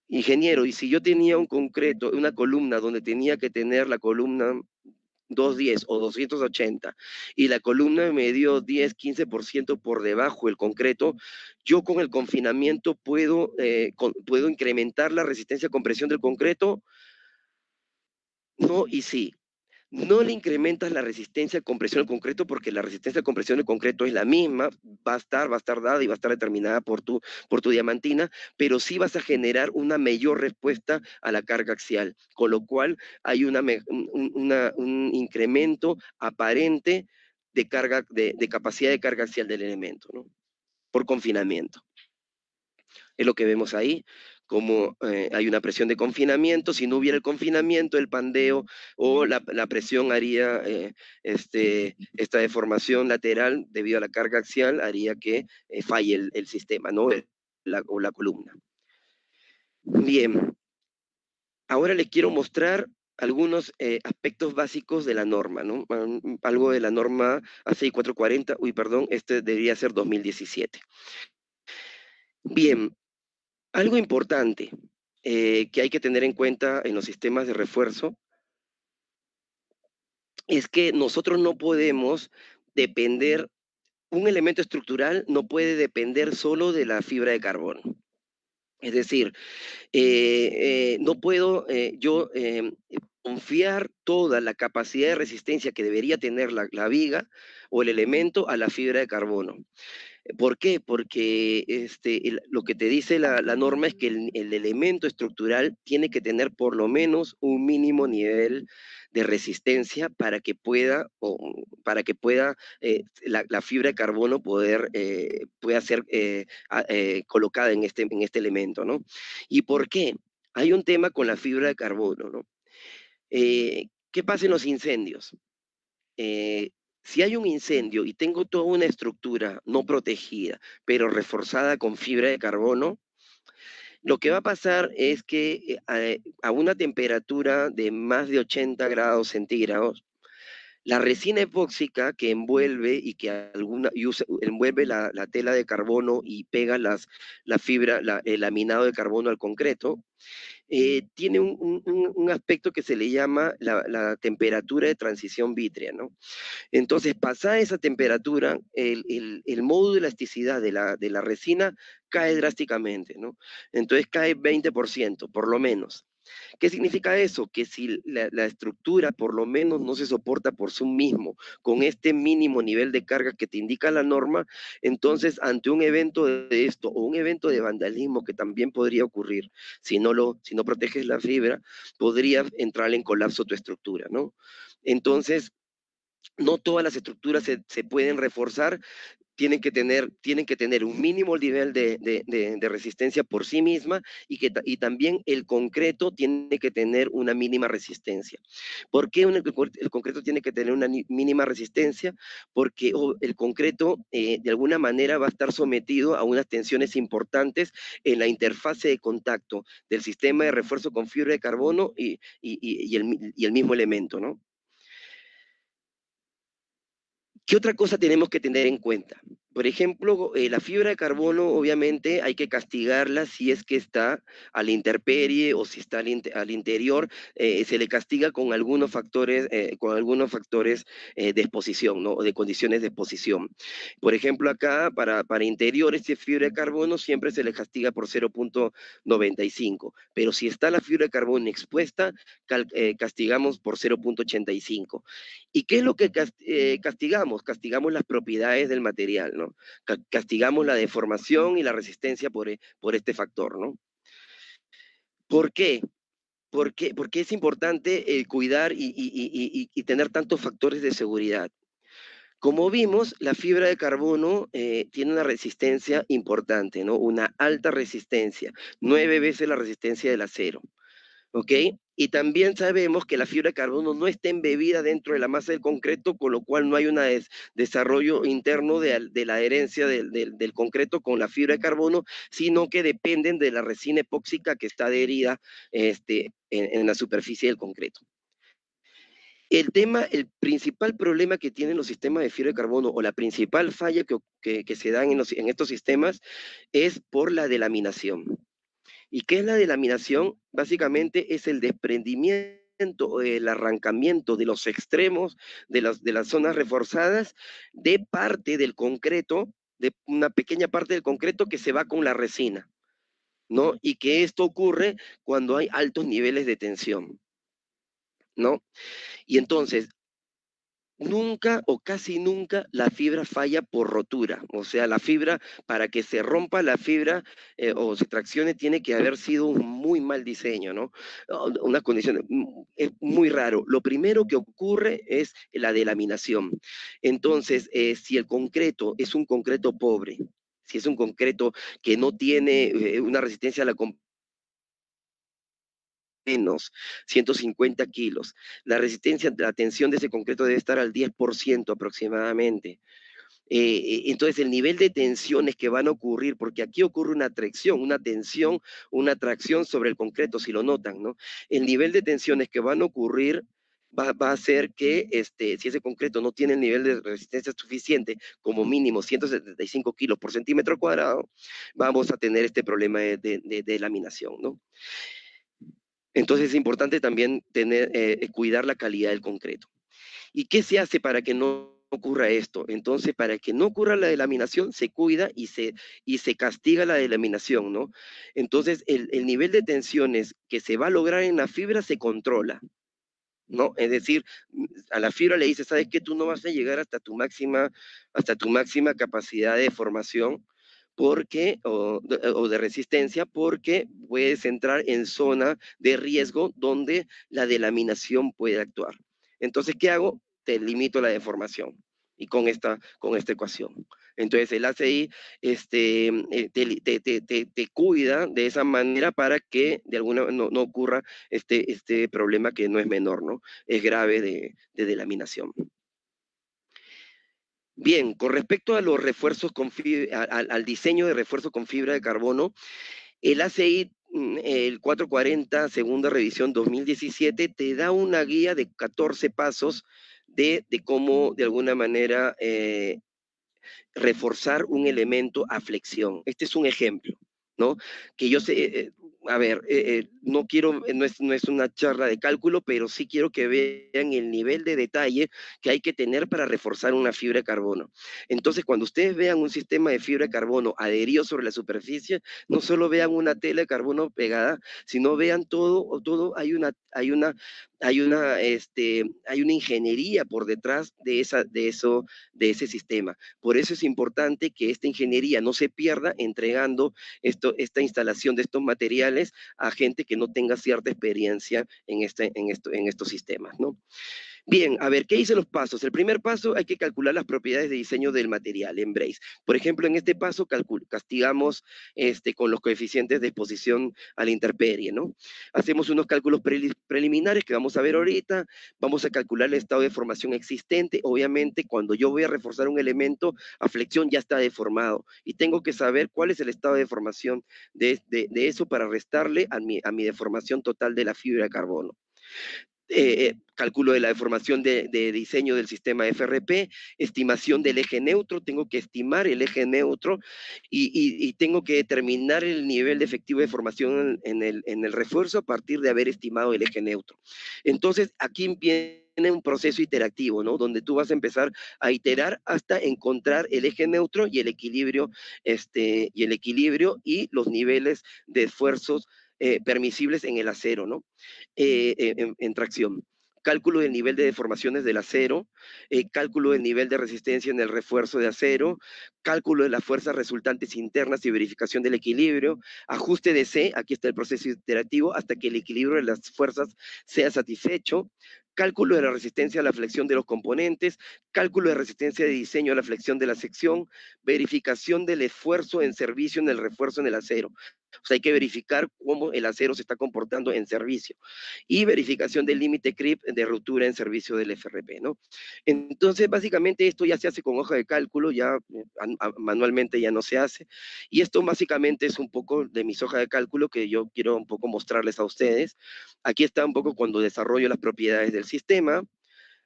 Ingeniero, y si yo tenía un concreto, una columna donde tenía que tener la columna 210 o 280 y la columna me dio 10, 15% por debajo del concreto, yo con el confinamiento puedo incrementar la resistencia a compresión del concreto, no y sí. No le incrementas la resistencia a compresión del concreto porque la resistencia a compresión del concreto es la misma, va a estar dada y va a estar determinada por tu diamantina, pero sí vas a generar una mayor respuesta a la carga axial, con lo cual hay un incremento aparente de capacidad de carga axial del elemento, ¿no? Por confinamiento. Es lo que vemos ahí, como hay una presión de confinamiento. Si no hubiera el confinamiento, el pandeo o la presión haría, esta deformación lateral debido a la carga axial, haría que falle el sistema, ¿no? O la columna. Bien, ahora les quiero mostrar algunos aspectos básicos de la norma, ¿no? Algo de la norma A6440, uy, perdón, este debería ser 2017. Bien, algo importante que hay que tener en cuenta en los sistemas de refuerzo es que nosotros no podemos depender, un elemento estructural no puede depender solo de la fibra de carbono. Es decir, no puedo yo confiar toda la capacidad de resistencia que debería tener la viga o el elemento a la fibra de carbono. ¿Por qué? Porque lo que te dice la norma es que el elemento estructural tiene que tener por lo menos un mínimo nivel de resistencia para que pueda la fibra de carbono pueda ser colocada en este elemento, ¿no? ¿Y por qué? Hay un tema con la fibra de carbono, ¿no? ¿Qué pasa en los incendios? Si hay un incendio y tengo toda una estructura no protegida, pero reforzada con fibra de carbono, lo que va a pasar es que a una temperatura de más de 80 grados centígrados, la resina epóxica que envuelve y que envuelve la tela de carbono y pega la fibra, el laminado de carbono al concreto, tiene un aspecto que se le llama la temperatura de transición vítrea, ¿no? Entonces, pasada esa temperatura, el módulo de elasticidad de la resina cae drásticamente, ¿no? Entonces cae 20%, por lo menos. ¿Qué significa eso? Que si la estructura por lo menos no se soporta por sí mismo, con este mínimo nivel de carga que te indica la norma, entonces ante un evento de esto o un evento de vandalismo que también podría ocurrir, si no proteges la fibra, podría entrar en colapso tu estructura, ¿no? Entonces, no todas las estructuras se pueden reforzar, tienen que tener un mínimo nivel de resistencia por sí misma y también el concreto tiene que tener una mínima resistencia. ¿Por qué el concreto tiene que tener una mínima resistencia? Porque el concreto de alguna manera va a estar sometido a unas tensiones importantes en la interfase de contacto del sistema de refuerzo con fibra de carbono y el mismo elemento, ¿no? ¿Qué otra cosa tenemos que tener en cuenta? por ejemplo, la fibra de carbono, obviamente, hay que castigarla si es que está a la intemperie o si está al interior, se le castiga con algunos factores de exposición, ¿no? O de condiciones de exposición. Por ejemplo, acá, para interiores de fibra de carbono, siempre se le castiga por 0,95, pero si está la fibra de carbono expuesta, castigamos por 0,85. ¿Y qué es lo que castigamos? Castigamos las propiedades del material, ¿no? Castigamos la deformación y la resistencia por este factor, ¿no? ¿Por qué? Porque es importante cuidar y tener tantos factores de seguridad. Como vimos, la fibra de carbono tiene una resistencia importante, ¿no? Una alta resistencia, 9 veces la resistencia del acero. ¿Ok? Y también sabemos que la fibra de carbono no está embebida dentro de la masa del concreto, con lo cual no hay un desarrollo interno de la adherencia del concreto con la fibra de carbono, sino que dependen de la resina epóxica que está adherida en la superficie del concreto. El principal problema que tienen los sistemas de fibra de carbono o la principal falla que se dan en estos sistemas es por la delaminación. ¿Y qué es la delaminación? Básicamente es el desprendimiento o el arrancamiento de los extremos de las zonas reforzadas de parte del concreto, de una pequeña parte del concreto que se va con la resina, ¿no? Y que esto ocurre cuando hay altos niveles de tensión, ¿no? Y entonces, nunca o casi nunca la fibra falla por rotura. O sea, la fibra, para que se rompa la fibra o se traccione, tiene que haber sido un muy mal diseño, ¿no? Una condición, es muy raro. Lo primero que ocurre es la delaminación. Entonces, si el concreto es un concreto pobre, si es un concreto que no tiene una resistencia a la menos 150 kilos. La resistencia, la tensión de ese concreto debe estar al 10% aproximadamente. Entonces, el nivel de tensiones que van a ocurrir, porque aquí ocurre una tracción, una tensión, una tracción sobre el concreto, si lo notan, ¿no? El nivel de tensiones que van a ocurrir va a hacer que si ese concreto no tiene el nivel de resistencia suficiente, como mínimo 175 kilos por centímetro cuadrado, vamos a tener este problema de laminación, ¿no? Entonces es importante también cuidar la calidad del concreto. ¿Y qué se hace para que no ocurra esto? Entonces, para que no ocurra la delaminación, se cuida y se castiga la delaminación, ¿no? Entonces, el nivel de tensiones que se va a lograr en la fibra se controla, ¿no? Es decir, a la fibra le dice, ¿sabes qué? Tú no vas a llegar hasta tu máxima capacidad de formación o de resistencia, porque puedes entrar en zona de riesgo donde la delaminación puede actuar. Entonces, ¿qué hago? Te limito la deformación y con esta ecuación. Entonces, el ACI te cuida de esa manera para que de alguna no ocurra este problema que no es menor, ¿no? Es grave de delaminación. Bien, con respecto a los refuerzos al diseño de refuerzo con fibra de carbono, el ACI, el 440, segunda revisión 2017, te da una guía de 14 pasos de cómo, de alguna manera, reforzar un elemento a flexión. Este es un ejemplo, ¿no? Que yo sé, a ver, no quiero, no es una charla de cálculo, pero sí quiero que vean el nivel de detalle que hay que tener para reforzar una fibra de carbono. Entonces, cuando ustedes vean un sistema de fibra de carbono adherido sobre la superficie, no solo vean una tela de carbono pegada, sino vean todo hay una ingeniería por detrás de ese sistema. Por eso es importante que esta ingeniería no se pierda entregando esta instalación de estos materiales a gente que no tenga cierta experiencia en estos sistemas, ¿no? Bien, a ver, ¿qué dicen los pasos? El primer paso, hay que calcular las propiedades de diseño del material en brace. Por ejemplo, en este paso castigamos con los coeficientes de exposición a la intemperie, ¿no? Hacemos unos cálculos preliminares que vamos a ver ahorita, vamos a calcular el estado de formación existente. Obviamente, cuando yo voy a reforzar un elemento, a flexión ya está deformado y tengo que saber cuál es el estado de formación de eso para restarle a mi deformación total de la fibra de carbono. cálculo de la deformación de diseño del sistema FRP, estimación del eje neutro, tengo que estimar el eje neutro y tengo que determinar el nivel de efectivo de deformación en el refuerzo a partir de haber estimado el eje neutro. Entonces, aquí empieza un proceso iterativo, ¿no? Donde tú vas a empezar a iterar hasta encontrar el eje neutro y el equilibrio, y los niveles de esfuerzos permisibles en el acero, ¿no? En tracción. Cálculo del nivel de deformaciones del acero, cálculo del nivel de resistencia en el refuerzo de acero, cálculo de las fuerzas resultantes internas y verificación del equilibrio, ajuste de C, aquí está el proceso iterativo, hasta que el equilibrio de las fuerzas sea satisfecho, cálculo de la resistencia a la flexión de los componentes, cálculo de resistencia de diseño a la flexión de la sección, verificación del esfuerzo en servicio en el refuerzo en el acero. O sea, hay que verificar cómo el acero se está comportando en servicio. Y verificación del límite CRIP de ruptura en servicio del FRP, ¿no? Entonces, básicamente esto ya se hace con hoja de cálculo, ya manualmente ya no se hace. Y esto básicamente es un poco de mis hojas de cálculo que yo quiero un poco mostrarles a ustedes. Aquí está un poco cuando desarrollo las propiedades del sistema.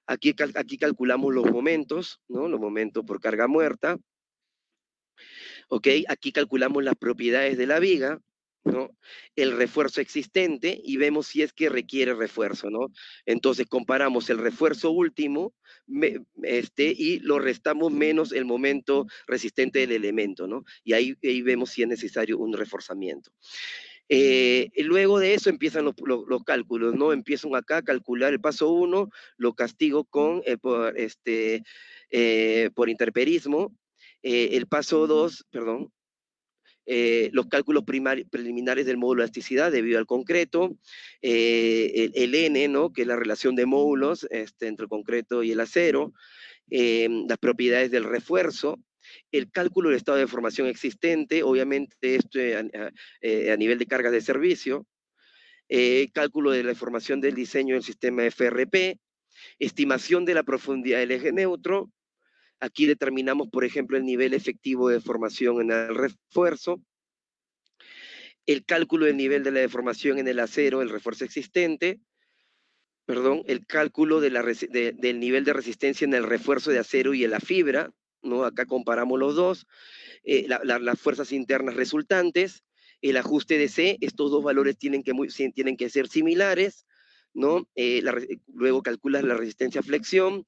Aquí calculamos los momentos, ¿no? Los momentos por carga muerta. ¿Ok? Aquí calculamos las propiedades de la viga, ¿no? El refuerzo existente y vemos si es que requiere refuerzo, ¿no? Entonces comparamos el refuerzo último y lo restamos menos el momento resistente del elemento, ¿no? Y ahí vemos si es necesario un reforzamiento. Y luego de eso empiezan los cálculos, ¿no? Empiezo acá a calcular el paso 1, lo castigo por interperismo. El paso 2, perdón, los cálculos preliminares del módulo de elasticidad debido al concreto, el N, ¿no? Que es la relación de módulos entre el concreto y el acero, las propiedades del refuerzo, el cálculo del estado de deformación existente, obviamente esto a nivel de cargas de servicio, cálculo de la deformación del diseño del sistema FRP, estimación de la profundidad del eje neutro. Aquí determinamos, por ejemplo, el nivel efectivo de deformación en el refuerzo, el cálculo del nivel de la deformación en el acero, el refuerzo existente, perdón, el cálculo del nivel de resistencia en el refuerzo de acero y en la fibra, ¿no? Acá comparamos los dos, las fuerzas internas resultantes, el ajuste de C, estos dos valores tienen que ser similares, ¿no? Luego calculas la resistencia a flexión,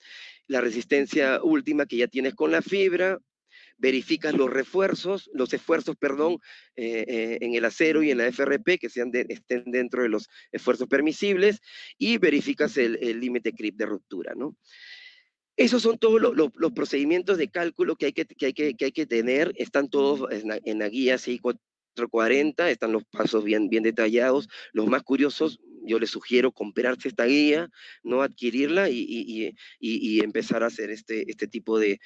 la resistencia última que ya tienes con la fibra, verificas los esfuerzos, perdón, en el acero y en la FRP que estén dentro de los esfuerzos permisibles y verificas el límite CRIP de ruptura, ¿no? Esos son todos los procedimientos de cálculo que hay que tener, están todos en la guía CI 440, están los pasos bien detallados. Los más curiosos, yo les sugiero comprarse esta guía, no adquirirla y empezar a hacer este tipo de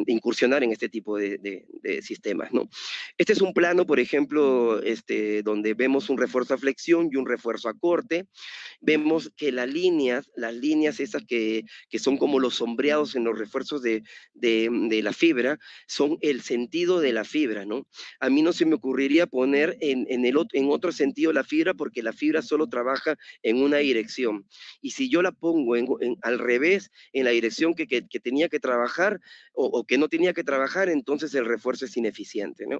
incursionar en este tipo de sistemas, ¿no? Este es un plano, por ejemplo, donde vemos un refuerzo a flexión y un refuerzo a corte. Vemos que las líneas esas que son como los sombreados en los refuerzos de la fibra, son el sentido de la fibra, ¿no? A mí no se me ocurriría poner en otro sentido la fibra porque la fibra solo trabaja en una dirección. Y si yo la pongo al revés, en la dirección que tenía que trabajar o que no tenía que trabajar, entonces el refuerzo es ineficiente, ¿no?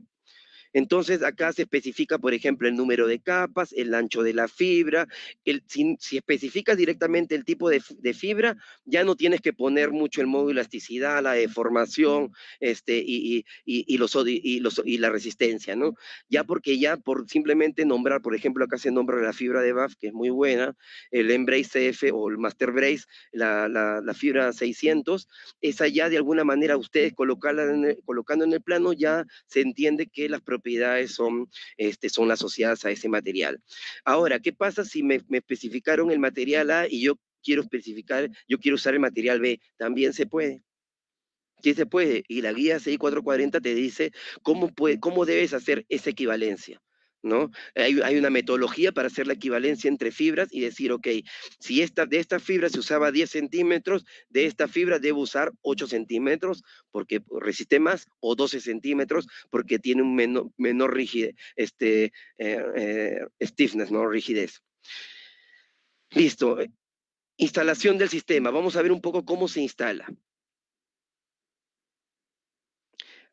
Entonces, acá se especifica, por ejemplo, el número de capas, el ancho de la fibra. Si especificas directamente el tipo de fibra, ya no tienes que poner mucho el módulo de elasticidad, la deformación y la resistencia, ¿no? Ya porque ya por simplemente nombrar, por ejemplo, acá se nombra la fibra de BAF, que es muy buena, el Embrace CF o el Master Brace, la fibra 600, esa ya de alguna manera ustedes colocando en el plano ya se entiende que las propiedades son las asociadas a ese material. Ahora, ¿qué pasa si me especificaron el material A y yo quiero usar el material B? También se puede. Sí se puede. Y la guía CI 440 te dice cómo debes hacer esa equivalencia, ¿no? Hay una metodología para hacer la equivalencia entre fibras y decir, ok, si de esta fibra se usaba 10 centímetros, de esta fibra debo usar 8 centímetros porque resiste más, o 12 centímetros porque tiene un menor rigidez, stiffness, ¿no? Rigidez. Listo. Instalación del sistema. Vamos a ver un poco cómo se instala.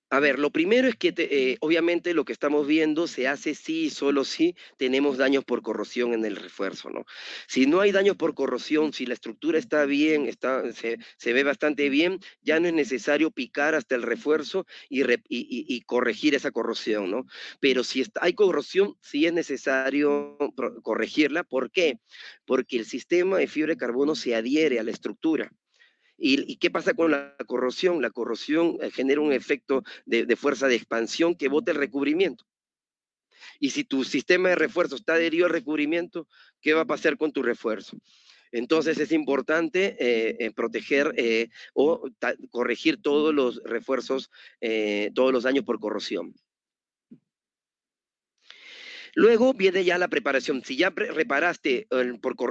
A ver, lo primero es que obviamente lo que estamos viendo se hace si y solo si tenemos daños por corrosión en el refuerzo, ¿no? Si no hay daños por corrosión, si la estructura está bien, se ve bastante bien, ya no es necesario picar hasta el refuerzo y corregir esa corrosión, ¿no? Pero si hay corrosión, sí es necesario corregirla. ¿Por qué? Porque el sistema de fibra de carbono se adhiere a la estructura. ¿Y qué pasa con la corrosión? La corrosión genera un efecto de fuerza de expansión que bota el recubrimiento. Y si tu sistema de refuerzo está adherido al recubrimiento, ¿qué va a pasar con tu refuerzo? Entonces es importante proteger o corregir todos los refuerzos, todos los daños por corrosión. Luego viene ya la preparación. Si ya reparaste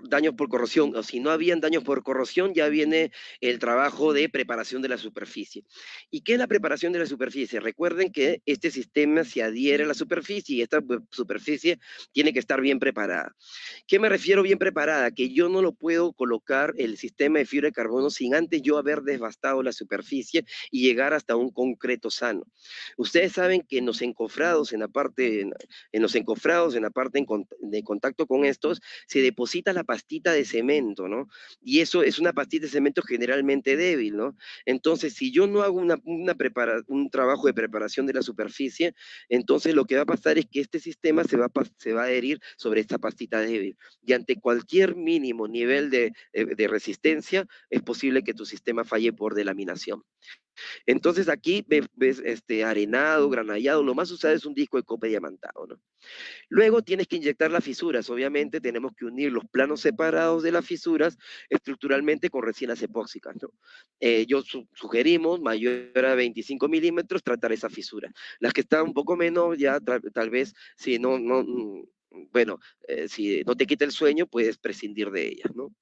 daños por corrosión o si no habían daños por corrosión, ya viene el trabajo de preparación de la superficie. ¿Y qué es la preparación de la superficie? Recuerden que este sistema se adhiere a la superficie y esta superficie tiene que estar bien preparada. ¿Qué me refiero bien preparada? Que yo no lo puedo colocar el sistema de fibra de carbono sin antes yo haber devastado la superficie y llegar hasta un concreto sano. Ustedes saben que en los encofrados, en la parte de contacto con estos, se deposita la pastita de cemento, ¿no? Y eso es una pastita de cemento generalmente débil, ¿no? Entonces, si yo no hago un trabajo de preparación de la superficie, entonces lo que va a pasar es que este sistema se va a adherir sobre esta pastita débil. Y ante cualquier mínimo nivel de resistencia, es posible que tu sistema falle por delaminación. Entonces aquí ves arenado, granallado, lo más usado es un disco de copa diamantado, ¿no? Luego tienes que inyectar las fisuras. Obviamente tenemos que unir los planos separados de las fisuras estructuralmente con resinas epóxicas, ¿no? Sugerimos mayor a 25 milímetros tratar esa fisura. Las que están un poco menos, ya tal vez, si bueno, si no te quita el sueño, puedes prescindir de ellas, ¿no?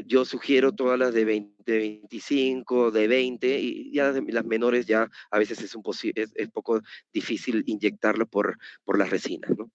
Yo sugiero todas las de 20, 25, de 20, y ya las menores ya a veces es poco difícil inyectarlo por las resinas, ¿no?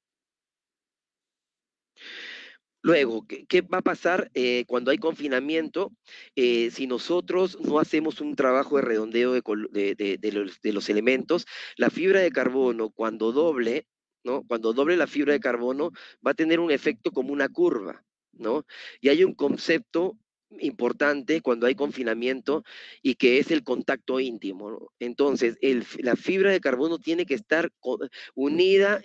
Luego, ¿qué va a pasar cuando hay confinamiento? Si nosotros no hacemos un trabajo de redondeo de los elementos, la fibra de carbono cuando doble, ¿no? Cuando doble la fibra de carbono va a tener un efecto como una curva, ¿no? Y hay un concepto importante cuando hay confinamiento y que es el contacto íntimo, ¿no? Entonces, la fibra de carbono tiene que estar unida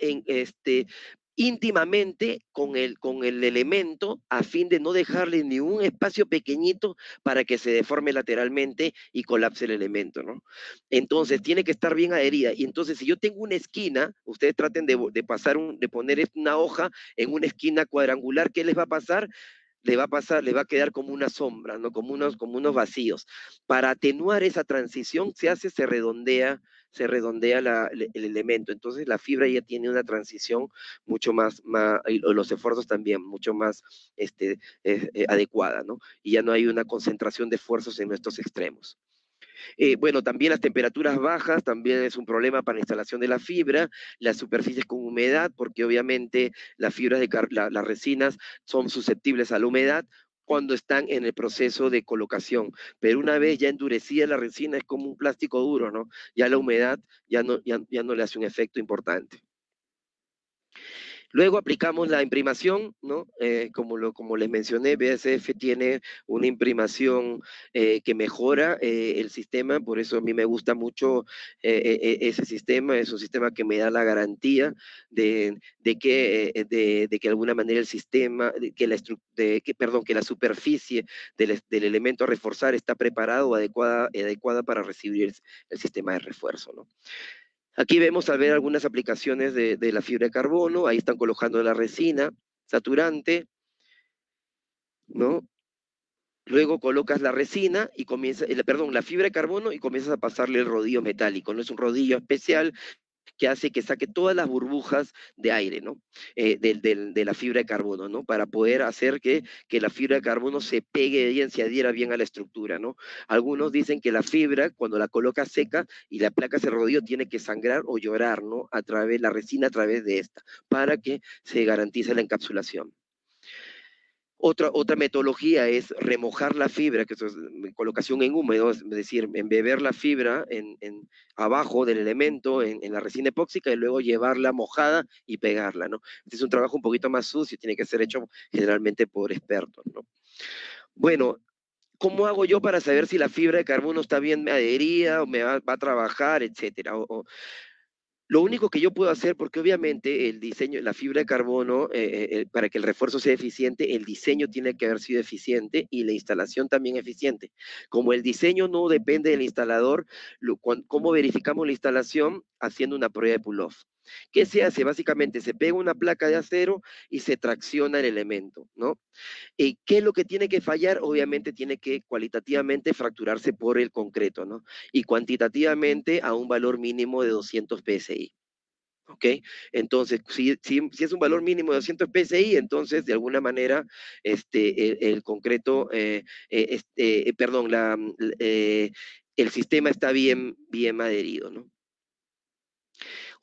íntimamente con el elemento a fin de no dejarle ni un espacio pequeñito para que se deforme lateralmente y colapse el elemento, ¿no? Entonces tiene que estar bien adherida. Y entonces si yo tengo una esquina, ustedes traten de poner una hoja en una esquina cuadrangular, ¿qué les va a pasar? Le va a quedar como una sombra, ¿no? Como unos vacíos. Para atenuar esa transición se redondea el elemento. Entonces la fibra ya tiene una transición mucho y los esfuerzos también, mucho más adecuada, ¿no? Y ya no hay una concentración de esfuerzos en nuestros extremos. Bueno, también las temperaturas bajas también es un problema para la instalación de la fibra, las superficies con humedad, porque obviamente las resinas son susceptibles a la humedad cuando están en el proceso de colocación, pero una vez ya endurecida la resina es como un plástico duro, ¿no? Ya la humedad ya no le hace un efecto importante. Luego aplicamos la imprimación, ¿no? Como les mencioné, BASF tiene una imprimación que mejora el sistema, por eso a mí me gusta mucho ese sistema, es un sistema que me da la garantía de que de alguna manera el sistema, que la superficie del elemento a reforzar está preparado o adecuada para recibir el sistema de refuerzo, ¿no? Aquí vemos a ver algunas aplicaciones de la fibra de carbono, ahí están colocando la resina saturante, ¿no? Luego colocas la resina y la fibra de carbono y comienzas a pasarle el rodillo metálico, ¿no? Es un rodillo especial que hace que saque todas las burbujas de aire, ¿no? De la fibra de carbono, ¿no? Para poder hacer que la fibra de carbono se pegue bien, se adhiera bien a la estructura, ¿no? Algunos dicen que la fibra, cuando la colocas seca y la placas el rodillo, tiene que sangrar o llorar, ¿no? La resina a través de esta, para que se garantice la encapsulación. Otra metodología es remojar la fibra, que eso es colocación en húmedo, es decir, embeber la fibra abajo del elemento en la resina epóxica y luego llevarla mojada y pegarla, ¿no? Este es un trabajo un poquito más sucio, tiene que ser hecho generalmente por expertos, ¿no? Bueno, ¿cómo hago yo para saber si la fibra de carbono está bien adherida o va a trabajar, etcétera? Lo único que yo puedo hacer, porque obviamente el diseño, la fibra de carbono, para que el refuerzo sea eficiente, el diseño tiene que haber sido eficiente y la instalación también eficiente. Como el diseño no depende del instalador, ¿cómo verificamos la instalación? Haciendo una prueba de pull-off. ¿Qué se hace? Básicamente se pega una placa de acero y se tracciona el elemento, ¿no? ¿Qué es lo que tiene que fallar? Obviamente tiene que cualitativamente fracturarse por el concreto, ¿no? Y cuantitativamente a un valor mínimo de 200 psi. ¿Ok? Entonces, si es un valor mínimo de 200 psi, entonces de alguna manera el concreto, perdón, el sistema está bien adherido, ¿no?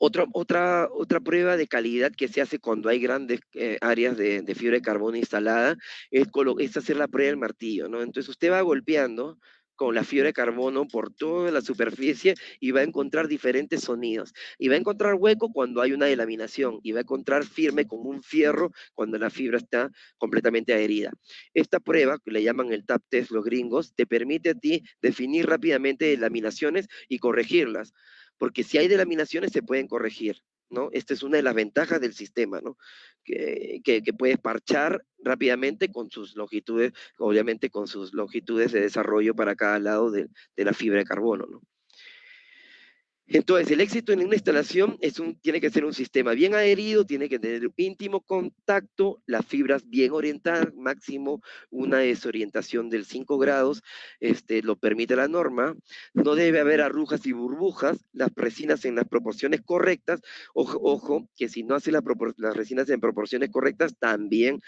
Otra prueba de calidad que se hace cuando hay grandes áreas de fibra de carbono instalada es hacer la prueba del martillo, ¿no? Entonces usted va golpeando con la fibra de carbono por toda la superficie y va a encontrar diferentes sonidos. Y va a encontrar hueco cuando hay una delaminación y va a encontrar firme como un fierro cuando la fibra está completamente adherida. Esta prueba, que le llaman el tap test los gringos, te permite a ti definir rápidamente delaminaciones y corregirlas, porque si hay delaminaciones se pueden corregir, ¿no? Esta es una de las ventajas del sistema, ¿no? Que puedes parchar rápidamente con sus longitudes, obviamente con sus longitudes de desarrollo para cada lado de la fibra de carbono, ¿no? Entonces, el éxito en una instalación tiene que ser un sistema bien adherido, tiene que tener íntimo contacto, las fibras bien orientadas, máximo una desorientación del 5 grados, lo permite la norma. No debe haber arrugas y burbujas, las resinas en las proporciones correctas. Ojo que si no hace las resinas en proporciones correctas, también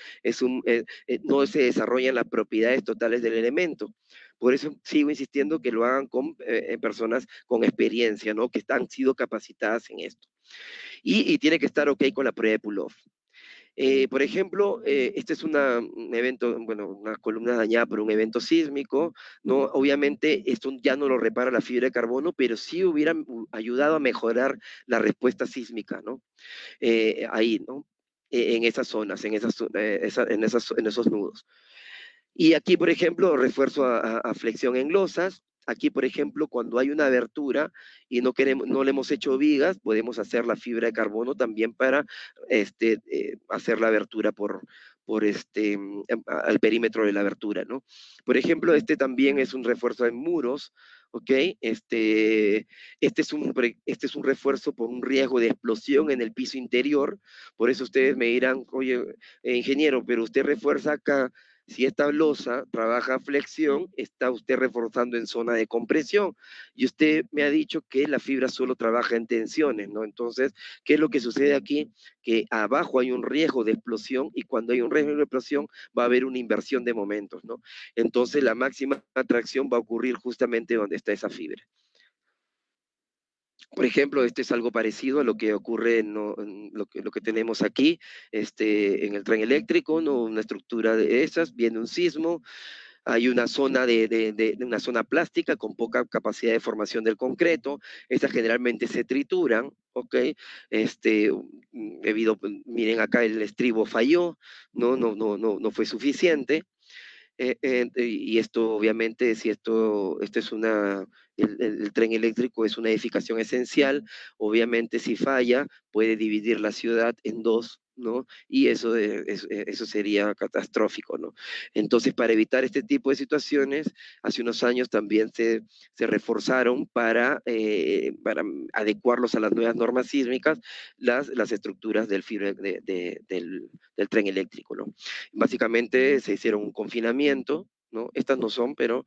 no se desarrollan las propiedades totales del elemento. Por eso sigo insistiendo que lo hagan con personas con experiencia, ¿no? Que han sido capacitadas en esto. Y tiene que estar ok con la prueba de pull-off. Por ejemplo, este es un evento, bueno, una columna dañada por un evento sísmico, ¿no? Obviamente esto ya no lo repara la fibra de carbono, pero sí hubiera ayudado a mejorar la respuesta sísmica, ¿no? Ahí, ¿no? En esas zonas, en esos nudos. Y aquí, por ejemplo, refuerzo a flexión en losas. Aquí, por ejemplo, cuando hay una abertura y no le hemos hecho vigas, podemos hacer la fibra de carbono también para hacer la abertura al perímetro de la abertura, ¿no? Por ejemplo, este también es un refuerzo en muros, ¿ok? Este es un refuerzo por un riesgo de explosión en el piso interior. Por eso ustedes me dirán, oye, ingeniero, pero usted refuerza acá. Si esta losa trabaja flexión, está usted reforzando en zona de compresión. Y usted me ha dicho que la fibra solo trabaja en tensiones, ¿no? Entonces, ¿qué es lo que sucede aquí? Que abajo hay un riesgo de explosión y cuando hay un riesgo de explosión va a haber una inversión de momentos, ¿no? Entonces, la máxima atracción va a ocurrir justamente donde está esa fibra. Por ejemplo, este es algo parecido a lo que ocurre en lo que tenemos aquí, en el tren eléctrico, ¿no? Una estructura de esas, viene un sismo, hay una zona una zona plástica con poca capacidad de formación del concreto, estas generalmente se trituran, ¿ok? Miren acá el estribo falló, no fue suficiente. Y esto, obviamente, si esto es el tren eléctrico es una edificación esencial, obviamente si falla puede dividir la ciudad en dos, ¿no? Y eso sería catastrófico, ¿no? Entonces, para evitar este tipo de situaciones, hace unos años también se reforzaron para adecuarlos a las nuevas normas sísmicas las estructuras del tren eléctrico, ¿no? Básicamente se hicieron un confinamiento, ¿no? Estas no son, pero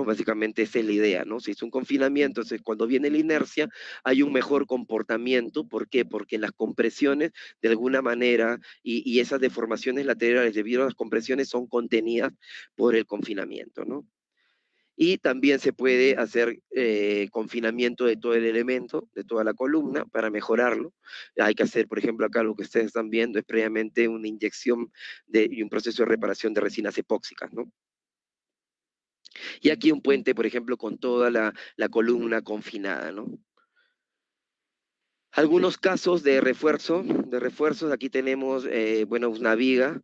básicamente esa es la idea, ¿no? Se hizo un confinamiento, entonces cuando viene la inercia hay un mejor comportamiento, ¿por qué? Porque las compresiones, de alguna manera, y esas deformaciones laterales debido a las compresiones son contenidas por el confinamiento, ¿no? Y también se puede hacer confinamiento de todo el elemento, de toda la columna, para mejorarlo. Hay que hacer, por ejemplo, acá lo que ustedes están viendo es previamente una inyección y un proceso de reparación de resinas epóxicas, ¿no? Y aquí un puente, por ejemplo, con toda la columna confinada, ¿no? Algunos casos de refuerzos, aquí tenemos, bueno, una viga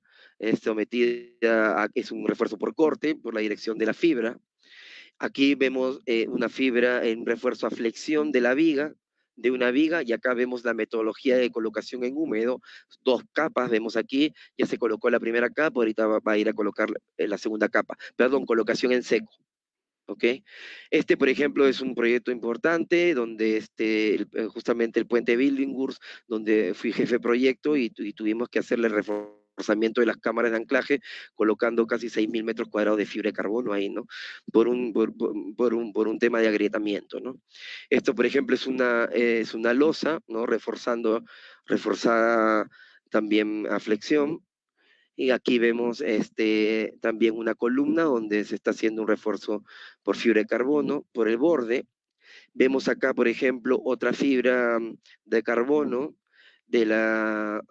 sometida es un refuerzo por corte, por la dirección de la fibra. Aquí vemos una fibra en refuerzo a flexión de una viga, y acá vemos la metodología de colocación en húmedo, 2 capas, vemos aquí, ya se colocó la primera capa, ahorita va a ir a colocar la segunda capa, perdón, colocación en seco. ¿Ok? Este, por ejemplo, es un proyecto importante donde justamente el puente Billinghurst, donde fui jefe de proyecto y tuvimos que hacerle reforzamiento de las cámaras de anclaje, colocando casi 6.000 metros cuadrados de fibra de carbono ahí, ¿no? Por un tema de agrietamiento, ¿no? Esto, por ejemplo, es una losa, ¿no? Reforzada también a flexión, y aquí vemos también una columna donde se está haciendo un refuerzo por fibra de carbono por el borde. Vemos acá, por ejemplo, otra fibra de carbono de la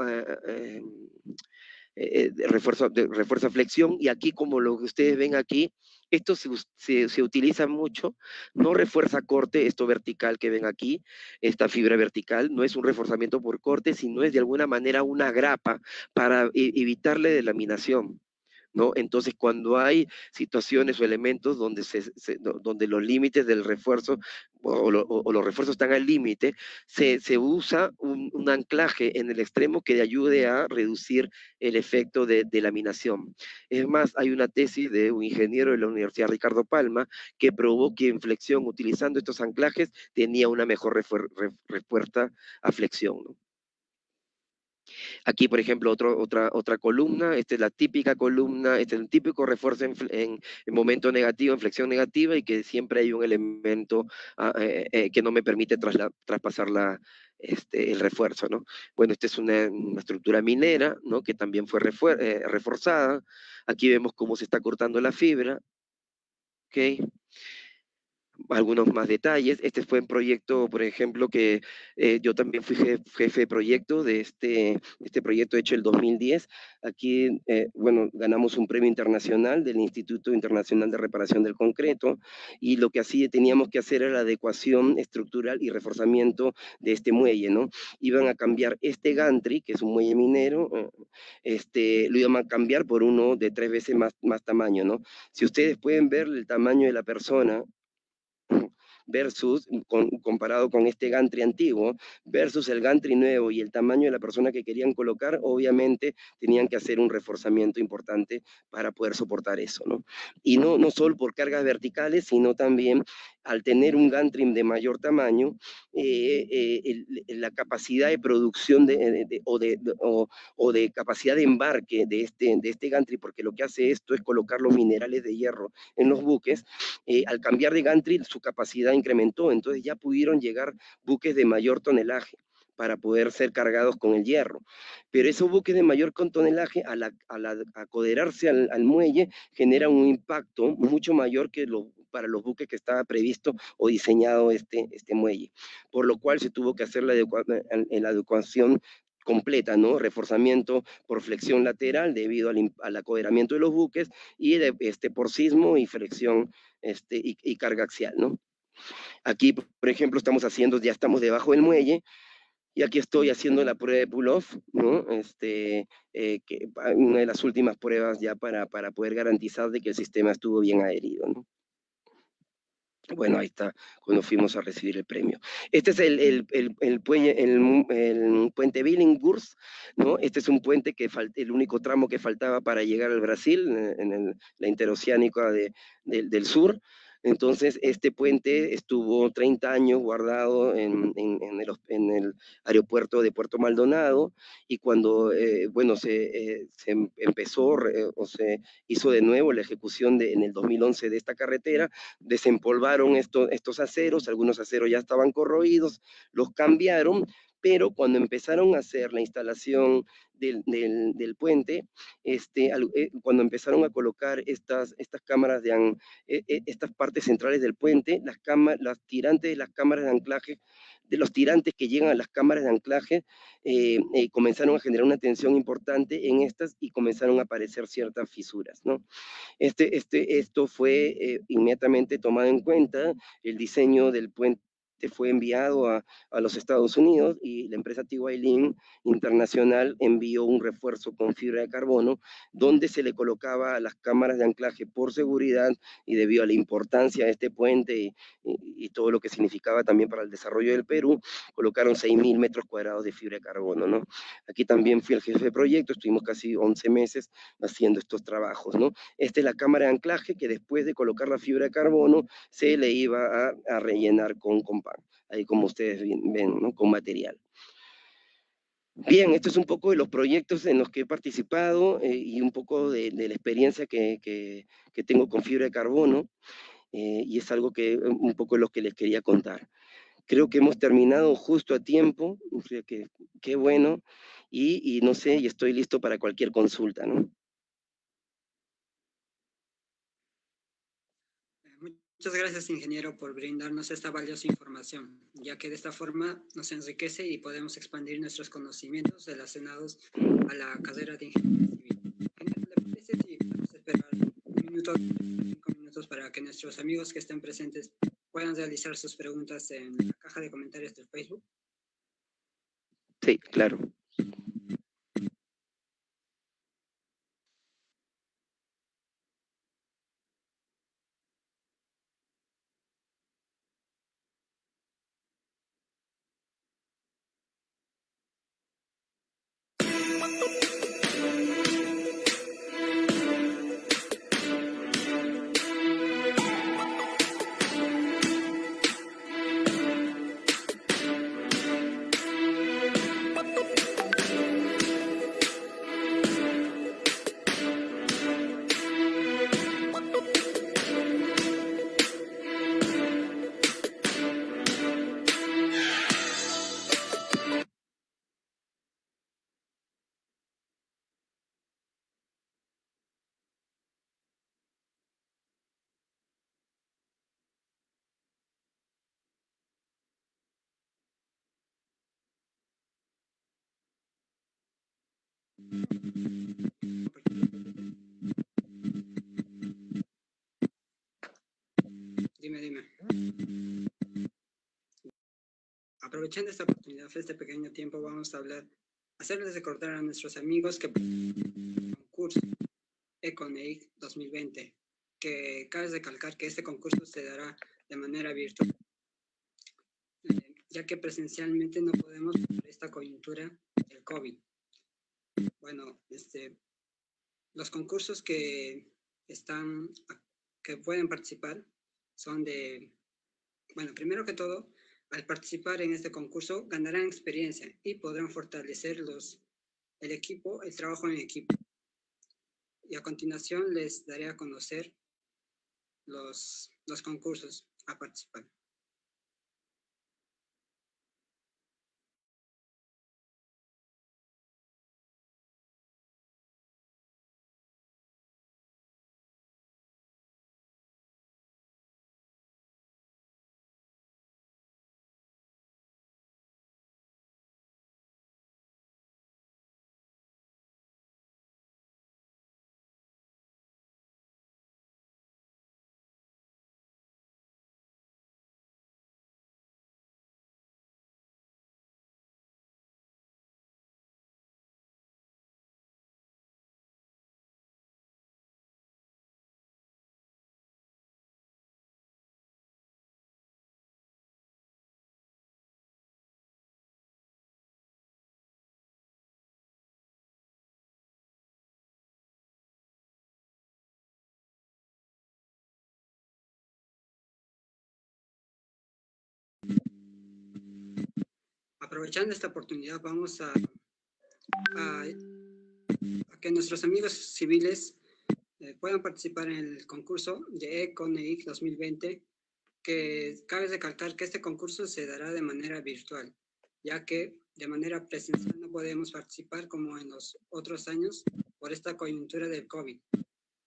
refuerza flexión, y aquí, como lo que ustedes ven aquí, esto se utiliza mucho, no refuerza corte, esto vertical que ven aquí, esta fibra vertical, no es un reforzamiento por corte, sino es de alguna manera una grapa para evitarle delaminación, ¿no? Entonces, cuando hay situaciones o elementos donde, donde los límites del refuerzo o los refuerzos están al límite, se usa un anclaje en el extremo que ayude a reducir el efecto de laminación. Es más, hay una tesis de un ingeniero de la Universidad Ricardo Palma que probó que en flexión, utilizando estos anclajes, tenía una mejor respuesta a flexión, ¿no? Aquí, por ejemplo, otra columna, esta es la típica columna, este es el típico refuerzo en momento negativo, en flexión negativa, y que siempre hay un elemento que no me permite traspasar el refuerzo, ¿no? Bueno, esta es una estructura minera, ¿no? Que también fue reforzada. Aquí vemos cómo se está cortando la fibra, ¿ok? Algunos más detalles. Este fue un proyecto, por ejemplo, que yo también fui jefe de proyecto de este proyecto hecho el 2010. Aquí, bueno, ganamos un premio internacional del Instituto Internacional de Reparación del Concreto, y lo que así teníamos que hacer era la adecuación estructural y reforzamiento de este muelle, ¿no? Iban a cambiar este gantry, que es un muelle minero, lo iban a cambiar por uno de 3 veces más tamaño, ¿no? Si ustedes pueden ver el tamaño de la persona, versus, comparado con este gantry antiguo, versus el gantry nuevo y el tamaño de la persona que querían colocar, obviamente tenían que hacer un reforzamiento importante para poder soportar eso, ¿no? Y no solo por cargas verticales, sino también al tener un gantry de mayor tamaño, la capacidad de producción o de capacidad de embarque de este gantry, porque lo que hace esto es colocar los minerales de hierro en los buques. Al cambiar de gantry, su capacidad incrementó, entonces ya pudieron llegar buques de mayor tonelaje para poder ser cargados con el hierro. Pero esos buques de mayor tonelaje, al acoderarse al muelle, generan un impacto mucho mayor que para los buques que estaba previsto o diseñado este muelle. Por lo cual se tuvo que hacer la adecuación completa, ¿no? Reforzamiento por flexión lateral debido al acoderamiento de los buques, y por sismo y flexión y carga axial, ¿no? Aquí, por ejemplo, ya estamos debajo del muelle, y aquí estoy haciendo la prueba de pull-off, ¿no? Una de las últimas pruebas ya para poder garantizar de que el sistema estuvo bien adherido, ¿no? Bueno, ahí está, cuando fuimos a recibir el premio. Este es el puente Billinghurst, ¿no? Este es un puente el único tramo que faltaba para llegar al Brasil, en la interoceánica del sur. Entonces, este puente estuvo 30 años guardado en el aeropuerto de Puerto Maldonado, y cuando, bueno, se empezó o se hizo de nuevo la ejecución en el 2011 de esta carretera, desempolvaron estos aceros, algunos aceros ya estaban corroídos, los cambiaron, pero cuando empezaron a hacer la instalación del puente, cuando empezaron a colocar estas cámaras estas partes centrales del puente, las tirantes de las cámaras de anclaje, de los tirantes que llegan a las cámaras de anclaje, comenzaron a generar una tensión importante en estas y comenzaron a aparecer ciertas fisuras, ¿no? Esto fue inmediatamente tomado en cuenta. El diseño del puente fue enviado a los Estados Unidos y la empresa TY Link Internacional envió un refuerzo con fibra de carbono donde se le colocaba a las cámaras de anclaje por seguridad y debido a la importancia de este puente y todo lo que significaba también para el desarrollo del Perú, colocaron 6.000 metros cuadrados de fibra de carbono, ¿no? Aquí también fui el jefe de proyecto, estuvimos casi 11 meses haciendo estos trabajos, ¿no? Esta es la cámara de anclaje que después de colocar la fibra de carbono se le iba a rellenar con pan, ahí como ustedes ven, ¿no? Con material. Bien, esto es un poco de los proyectos en los que he participado y un poco de la experiencia que tengo con fibra de carbono y es algo que un poco lo que les quería contar. Creo que hemos terminado justo a tiempo, o sea que qué bueno, y no sé, y estoy listo para cualquier consulta, ¿no? Muchas gracias, ingeniero, por brindarnos esta valiosa información, ya que de esta forma nos enriquece y podemos expandir nuestros conocimientos relacionados a la carrera de ingeniería civil. Ingeniero, ¿le parece si podemos esperar 5 minutos para que nuestros amigos que estén presentes puedan realizar sus preguntas en la caja de comentarios del Facebook? Sí, claro. Dime. Aprovechando esta oportunidad, este pequeño tiempo, vamos a hacerles recordar a nuestros amigos que el concurso ECONEIC 2020, que cabe recalcar que este concurso se dará de manera virtual, ya que presencialmente no podemos por esta coyuntura del COVID. Bueno, los concursos que pueden participar son bueno, primero que todo, al participar en este concurso ganarán experiencia y podrán fortalecer el trabajo en equipo. Y a continuación les daré a conocer los concursos a participar. Aprovechando esta oportunidad, vamos a que nuestros amigos civiles puedan participar en el concurso de ECONEIC 2020, que cabe recalcar que este concurso se dará de manera virtual, ya que de manera presencial no podemos participar como en los otros años por esta coyuntura del COVID.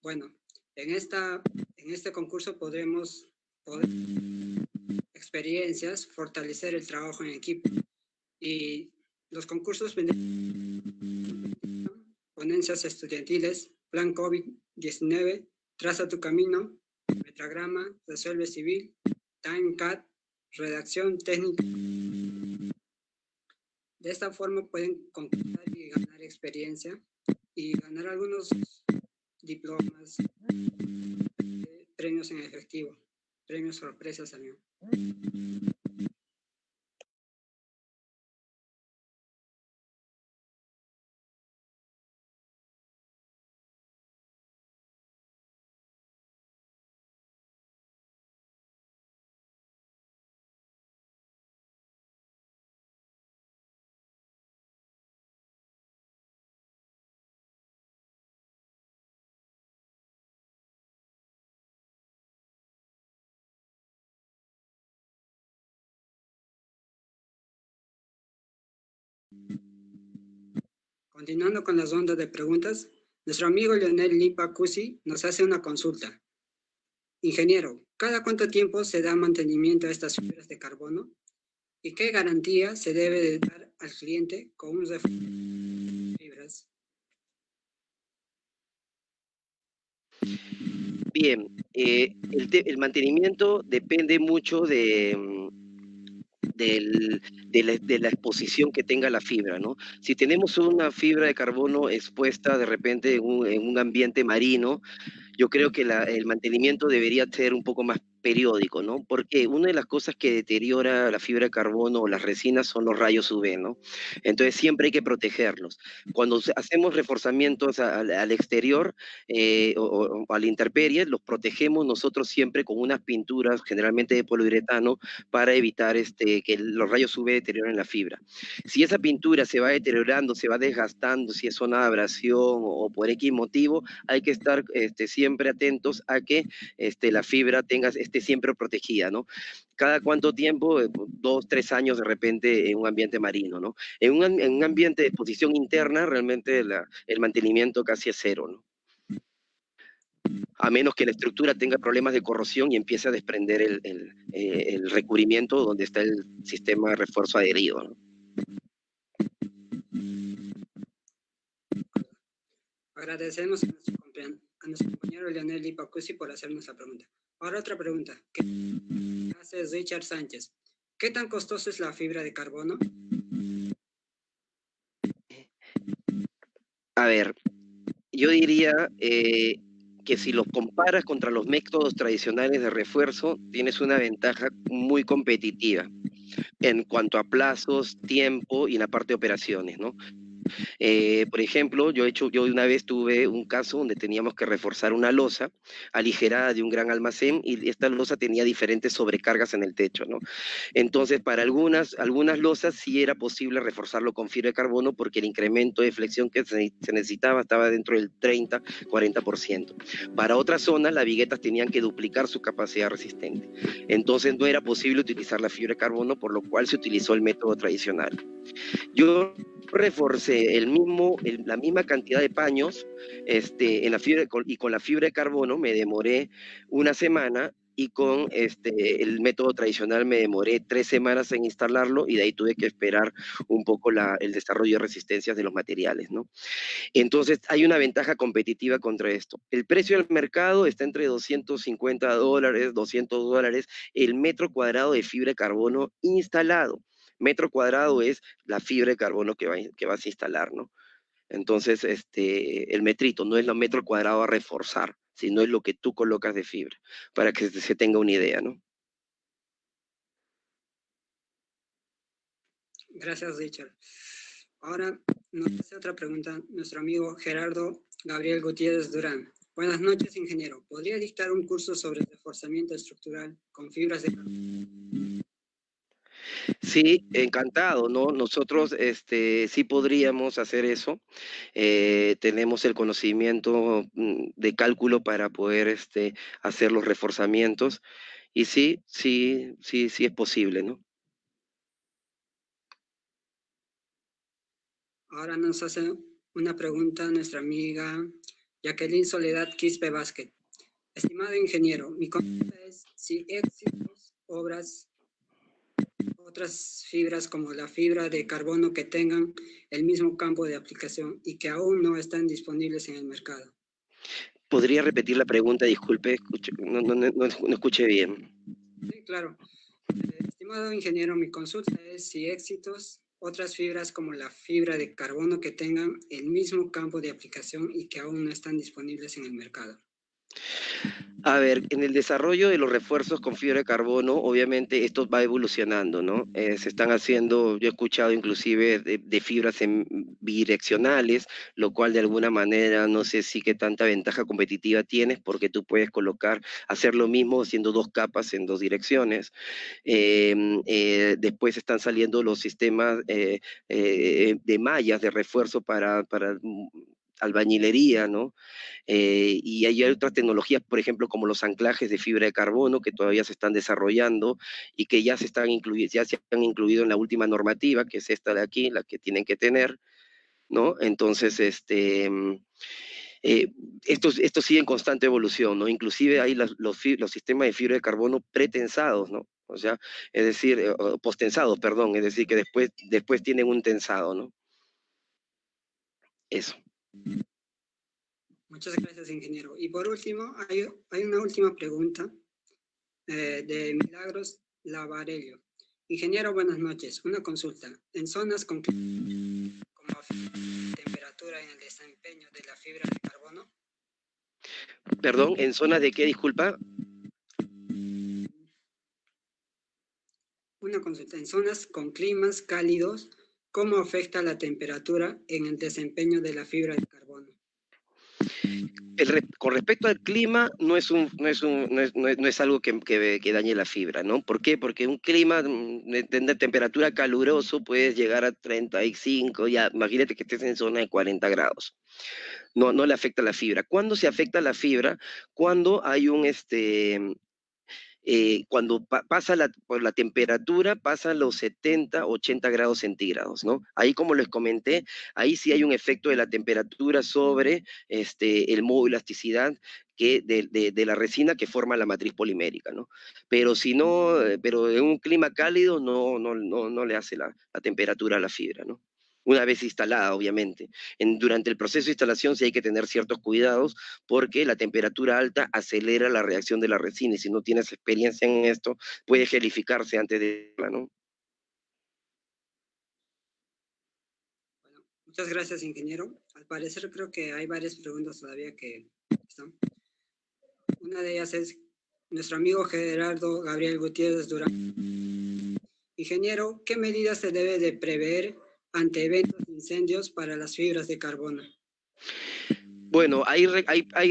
Bueno, en este concurso podremos experiencias, fortalecer el trabajo en equipo y los concursos ponencias estudiantiles, plan COVID-19, traza tu camino, metagrama, resuelve civil, TimeCat, redacción técnica. De esta forma pueden concursar y ganar experiencia y ganar algunos diplomas, premios en efectivo, premios sorpresas también. Continuando con las rondas de preguntas, nuestro amigo Leonel Lipa Cusi nos hace una consulta. Ingeniero, ¿cada cuánto tiempo se da mantenimiento a estas fibras de carbono? ¿Y qué garantía se debe de dar al cliente con un refuerzo de fibras? Bien, el mantenimiento depende mucho de la exposición que tenga la fibra, ¿no? Si tenemos una fibra de carbono expuesta de repente en un ambiente marino, yo creo que el mantenimiento debería ser un poco más periódico, ¿no? Porque una de las cosas que deteriora la fibra de carbono o las resinas son los rayos UV, ¿no? Entonces siempre hay que protegerlos. Cuando hacemos reforzamientos al exterior o a la intemperie, los protegemos nosotros siempre con unas pinturas, generalmente de poliuretano, para evitar que los rayos UV deterioren la fibra. Si esa pintura se va deteriorando, se va desgastando, si es una abrasión o por X motivo, hay que estar siempre atentos a que la fibra esté siempre protegida, ¿no? Cada cuánto tiempo, 2, 3 años de repente en un ambiente marino, ¿no? En un ambiente de exposición interna, realmente el mantenimiento casi es cero, ¿no? A menos que la estructura tenga problemas de corrosión y empiece a desprender el recubrimiento donde está el sistema de refuerzo adherido, ¿no? Agradecemos a nuestro compañero Leonel Lipacusi por hacernos la pregunta. Ahora otra pregunta. ¿Qué hace Richard Sánchez? ¿Qué tan costosa es la fibra de carbono? A ver, yo diría que si los comparas contra los métodos tradicionales de refuerzo, tienes una ventaja muy competitiva en cuanto a plazos, tiempo y en la parte de operaciones, ¿no? Por ejemplo, yo una vez tuve un caso donde teníamos que reforzar una losa aligerada de un gran almacén y esta losa tenía diferentes sobrecargas en el techo, ¿no? Entonces, para algunas losas sí era posible reforzarlo con fibra de carbono porque el incremento de flexión que se necesitaba estaba dentro del 30-40%. Para otras zonas, las viguetas tenían que duplicar su capacidad resistente. Entonces, no era posible utilizar la fibra de carbono, por lo cual se utilizó el método tradicional. Yo reforcé la misma cantidad de paños en la fibra, y con la fibra de carbono me demoré una semana y con el método tradicional me demoré 3 semanas en instalarlo y de ahí tuve que esperar un poco el desarrollo de resistencias de los materiales, ¿no? Entonces hay una ventaja competitiva contra esto. El precio del mercado está entre $250, $200 el metro cuadrado de fibra de carbono instalado. Metro cuadrado es la fibra de carbono que vas a instalar, ¿no? Entonces, el metrito no es el metro cuadrado a reforzar, sino es lo que tú colocas de fibra, para que se tenga una idea, ¿no? Gracias, Richard. Ahora nos hace otra pregunta nuestro amigo Gerardo Gabriel Gutiérrez Durán. Buenas noches, ingeniero. ¿Podría dictar un curso sobre reforzamiento estructural con fibras de carbono? Sí, encantado, ¿no? Nosotros sí podríamos hacer eso. Tenemos el conocimiento de cálculo para poder hacer los reforzamientos. Y sí es posible, ¿no? ahora nos hace una pregunta nuestra amiga Jacqueline Soledad Quispe Vázquez. Estimado ingeniero, mi consulta es si existen otras fibras como la fibra de carbono que tengan el mismo campo de aplicación y que aún no están disponibles en el mercado. ¿Podría repetir la pregunta? Disculpe, no escuché bien. Sí, claro. Estimado ingeniero, mi consulta es si éxitos otras fibras como la fibra de carbono que tengan el mismo campo de aplicación y que aún no están disponibles en el mercado. A ver, en el desarrollo de los refuerzos con fibra de carbono, obviamente esto va evolucionando, ¿no? Se están haciendo, yo he escuchado inclusive de fibras bidireccionales, lo cual de alguna manera no sé si qué tanta ventaja competitiva tienes, porque tú puedes hacer lo mismo haciendo dos capas en dos direcciones. Después están saliendo los sistemas de mallas de refuerzo para albañilería, ¿no? Y hay otras tecnologías, por ejemplo, como los anclajes de fibra de carbono, que todavía se están desarrollando y que ya se han incluido en la última normativa, que es esta de aquí, la que tienen que tener, ¿no? Entonces, eh, esto sigue en constante evolución, ¿no? Inclusive hay los sistemas de fibra de carbono pretensados, ¿no? O sea, es decir, postensados, perdón, es decir, que después tienen un tensado, ¿no? Eso. Muchas gracias, ingeniero. Y por último, hay una última pregunta de Milagros Lavarello. Ingeniero, buenas noches. Una consulta. En zonas con como temperatura en el desempeño de la fibra de carbono. Perdón, ¿en zonas de qué, disculpa? Una consulta. En zonas con climas cálidos, ¿cómo afecta la temperatura en el desempeño de la fibra de carbono? Con respecto al clima, no es algo que dañe la fibra, ¿no? ¿Por qué? Porque un clima de temperatura caluroso puedes llegar a 35, ya, imagínate que estés en zona de 40 grados. No le afecta la fibra. ¿Cuándo se afecta la fibra? Cuando hay cuando pasa por la temperatura, pasa los 70, 80 grados centígrados, ¿no? Ahí, como les comenté, ahí sí hay un efecto de la temperatura sobre el modo de elasticidad de la resina que forma la matriz polimérica, ¿no? Pero si no, pero en un clima cálido no le hace la temperatura a la fibra, ¿no? Una vez instalada, obviamente. Durante el proceso de instalación sí hay que tener ciertos cuidados porque la temperatura alta acelera la reacción de la resina y si no tienes experiencia en esto, puede gelificarse antes de, ¿no? Bueno, muchas gracias, ingeniero. Al parecer creo que hay varias preguntas todavía que están. Una de ellas es nuestro amigo Gerardo Gabriel Gutiérrez Durán. Ingeniero, ¿qué medidas se debe de prever ante eventos de incendios para las fibras de carbono? Bueno, hay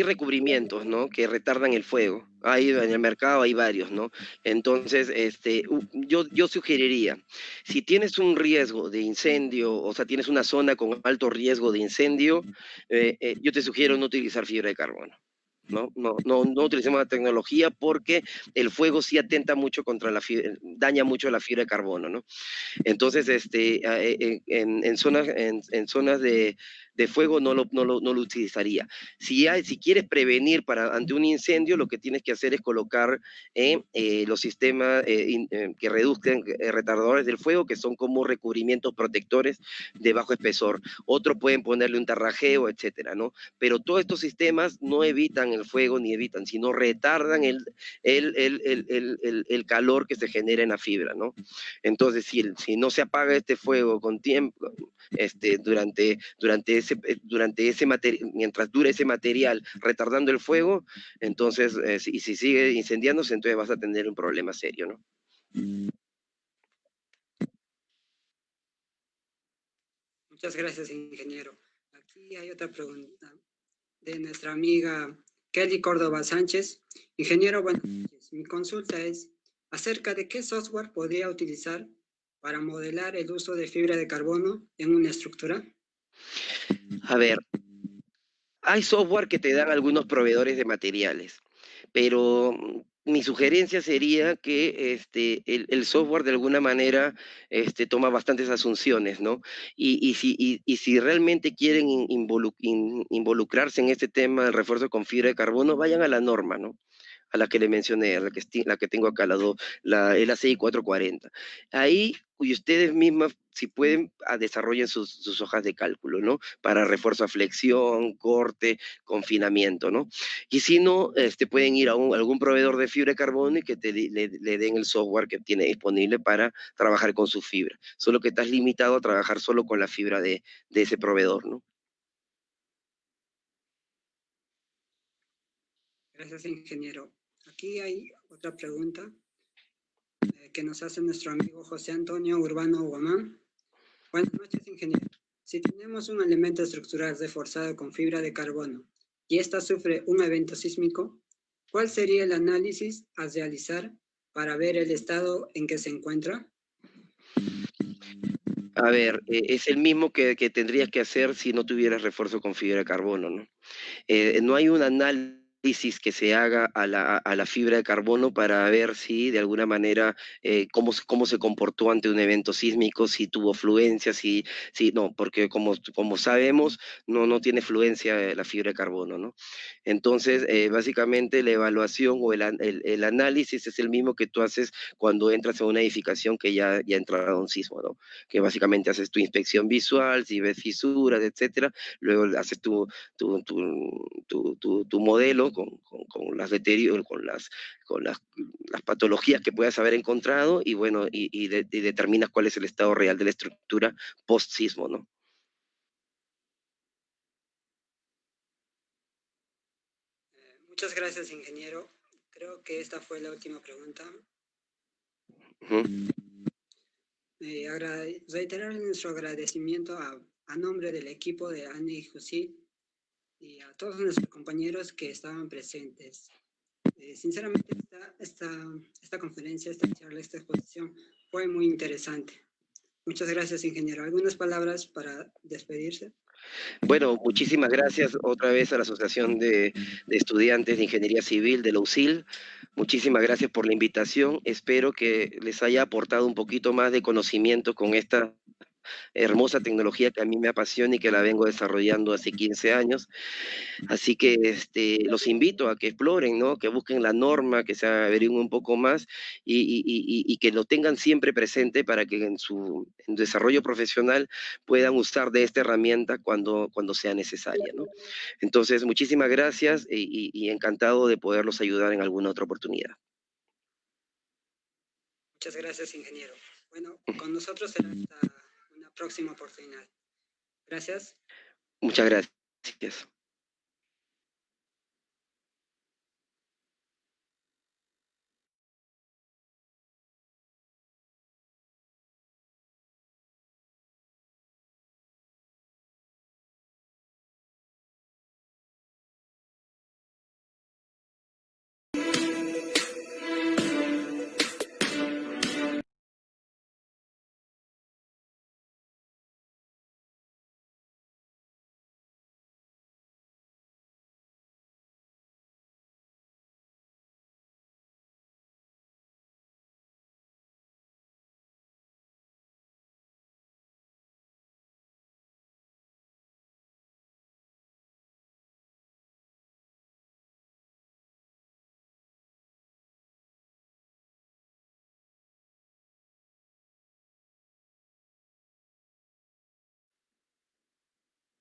recubrimientos, ¿no? Que retardan el fuego. En el mercado hay varios, ¿no? Entonces, yo sugeriría, si tienes un riesgo de incendio, o sea, tienes una zona con alto riesgo de incendio, yo te sugiero no utilizar fibra de carbono. No utilicemos la tecnología porque el fuego sí atenta mucho contra daña mucho la fibra de carbono, ¿no? Entonces, en zonas de fuego no lo utilizaría. Si quieres prevenir ante un incendio, lo que tienes que hacer es colocar los sistemas que reduzcan retardadores del fuego, que son como recubrimientos protectores de bajo espesor. Otros pueden ponerle un tarrajeo, etcétera, ¿no? Pero todos estos sistemas no evitan el fuego ni evitan, sino retardan el calor que se genera en la fibra, ¿no? Entonces, si no se apaga este fuego con tiempo, mientras dure ese material retardando el fuego, entonces, si sigue incendiándose, entonces vas a tener un problema serio, ¿no? Muchas gracias, ingeniero. Aquí hay otra pregunta de nuestra amiga Kelly Córdoba Sánchez. Ingeniero, buenas noches. Mi consulta es acerca de qué software podría utilizar para modelar el uso de fibra de carbono en una estructura. A ver, hay software que te dan algunos proveedores de materiales, pero mi sugerencia sería que el software de alguna manera toma bastantes asunciones, ¿no? Y si realmente quieren involucrarse en este tema del refuerzo con fibra de carbono, vayan a la norma, ¿no? A la que le mencioné, a la que tengo acá, el ACI 440. Ahí, y ustedes mismas, si pueden, desarrollen sus hojas de cálculo, ¿no? Para refuerzo a flexión, corte, confinamiento, ¿no? Y si no, pueden ir a algún proveedor de fibra de carbono y que le den el software que tiene disponible para trabajar con su fibra. Solo que estás limitado a trabajar solo con la fibra de ese proveedor, ¿no? Gracias, ingeniero. Aquí hay otra pregunta que nos hace nuestro amigo José Antonio Urbano Guamán. Buenas noches, ingeniero. Si tenemos un elemento estructural reforzado con fibra de carbono y ésta sufre un evento sísmico, ¿cuál sería el análisis a realizar para ver el estado en que se encuentra? A ver, es el mismo que tendrías que hacer si no tuvieras refuerzo con fibra de carbono, ¿no? No hay un análisis que se haga a la fibra de carbono para ver si de alguna manera cómo se comportó ante un evento sísmico, si tuvo fluencia, si no, porque como sabemos, no tiene fluencia la fibra de carbono, ¿no? Entonces, básicamente la evaluación o el análisis es el mismo que tú haces cuando entras a una edificación que ya ha entrado a un sismo, ¿no? Que básicamente haces tu inspección visual, si ves fisuras, etcétera, luego haces tu modelo con las las patologías que puedas haber encontrado y bueno, y determinas cuál es el estado real de la estructura post-sismo, ¿no? Muchas gracias, ingeniero. Creo que esta fue la última pregunta. Uh-huh. Reiterar nuestro agradecimiento a nombre del equipo de ANE y JUSI y a todos nuestros compañeros que estaban presentes. Sinceramente, esta conferencia, esta charla, esta exposición fue muy interesante. Muchas gracias, ingeniero. ¿Algunas palabras para despedirse? Bueno, muchísimas gracias otra vez a la Asociación de Estudiantes de Ingeniería Civil de la UCIL. Muchísimas gracias por la invitación. Espero que les haya aportado un poquito más de conocimiento con esta hermosa tecnología que a mí me apasiona y que la vengo desarrollando hace 15 años. Así que los invito a que exploren, ¿no? Que busquen la norma, que se averigüen un poco más y que lo tengan siempre presente para que en su desarrollo profesional puedan usar de esta herramienta cuando sea necesaria, ¿no? Entonces, muchísimas gracias y encantado de poderlos ayudar en alguna otra oportunidad. Muchas gracias, ingeniero. Bueno, con nosotros será hasta una próxima oportunidad. Gracias. Muchas gracias.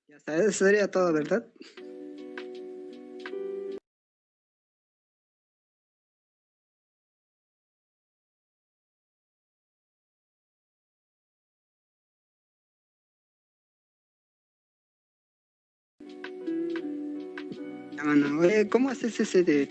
Ya está, eso sería todo, ¿verdad? Ya, mano, oye, ¿cómo haces ese de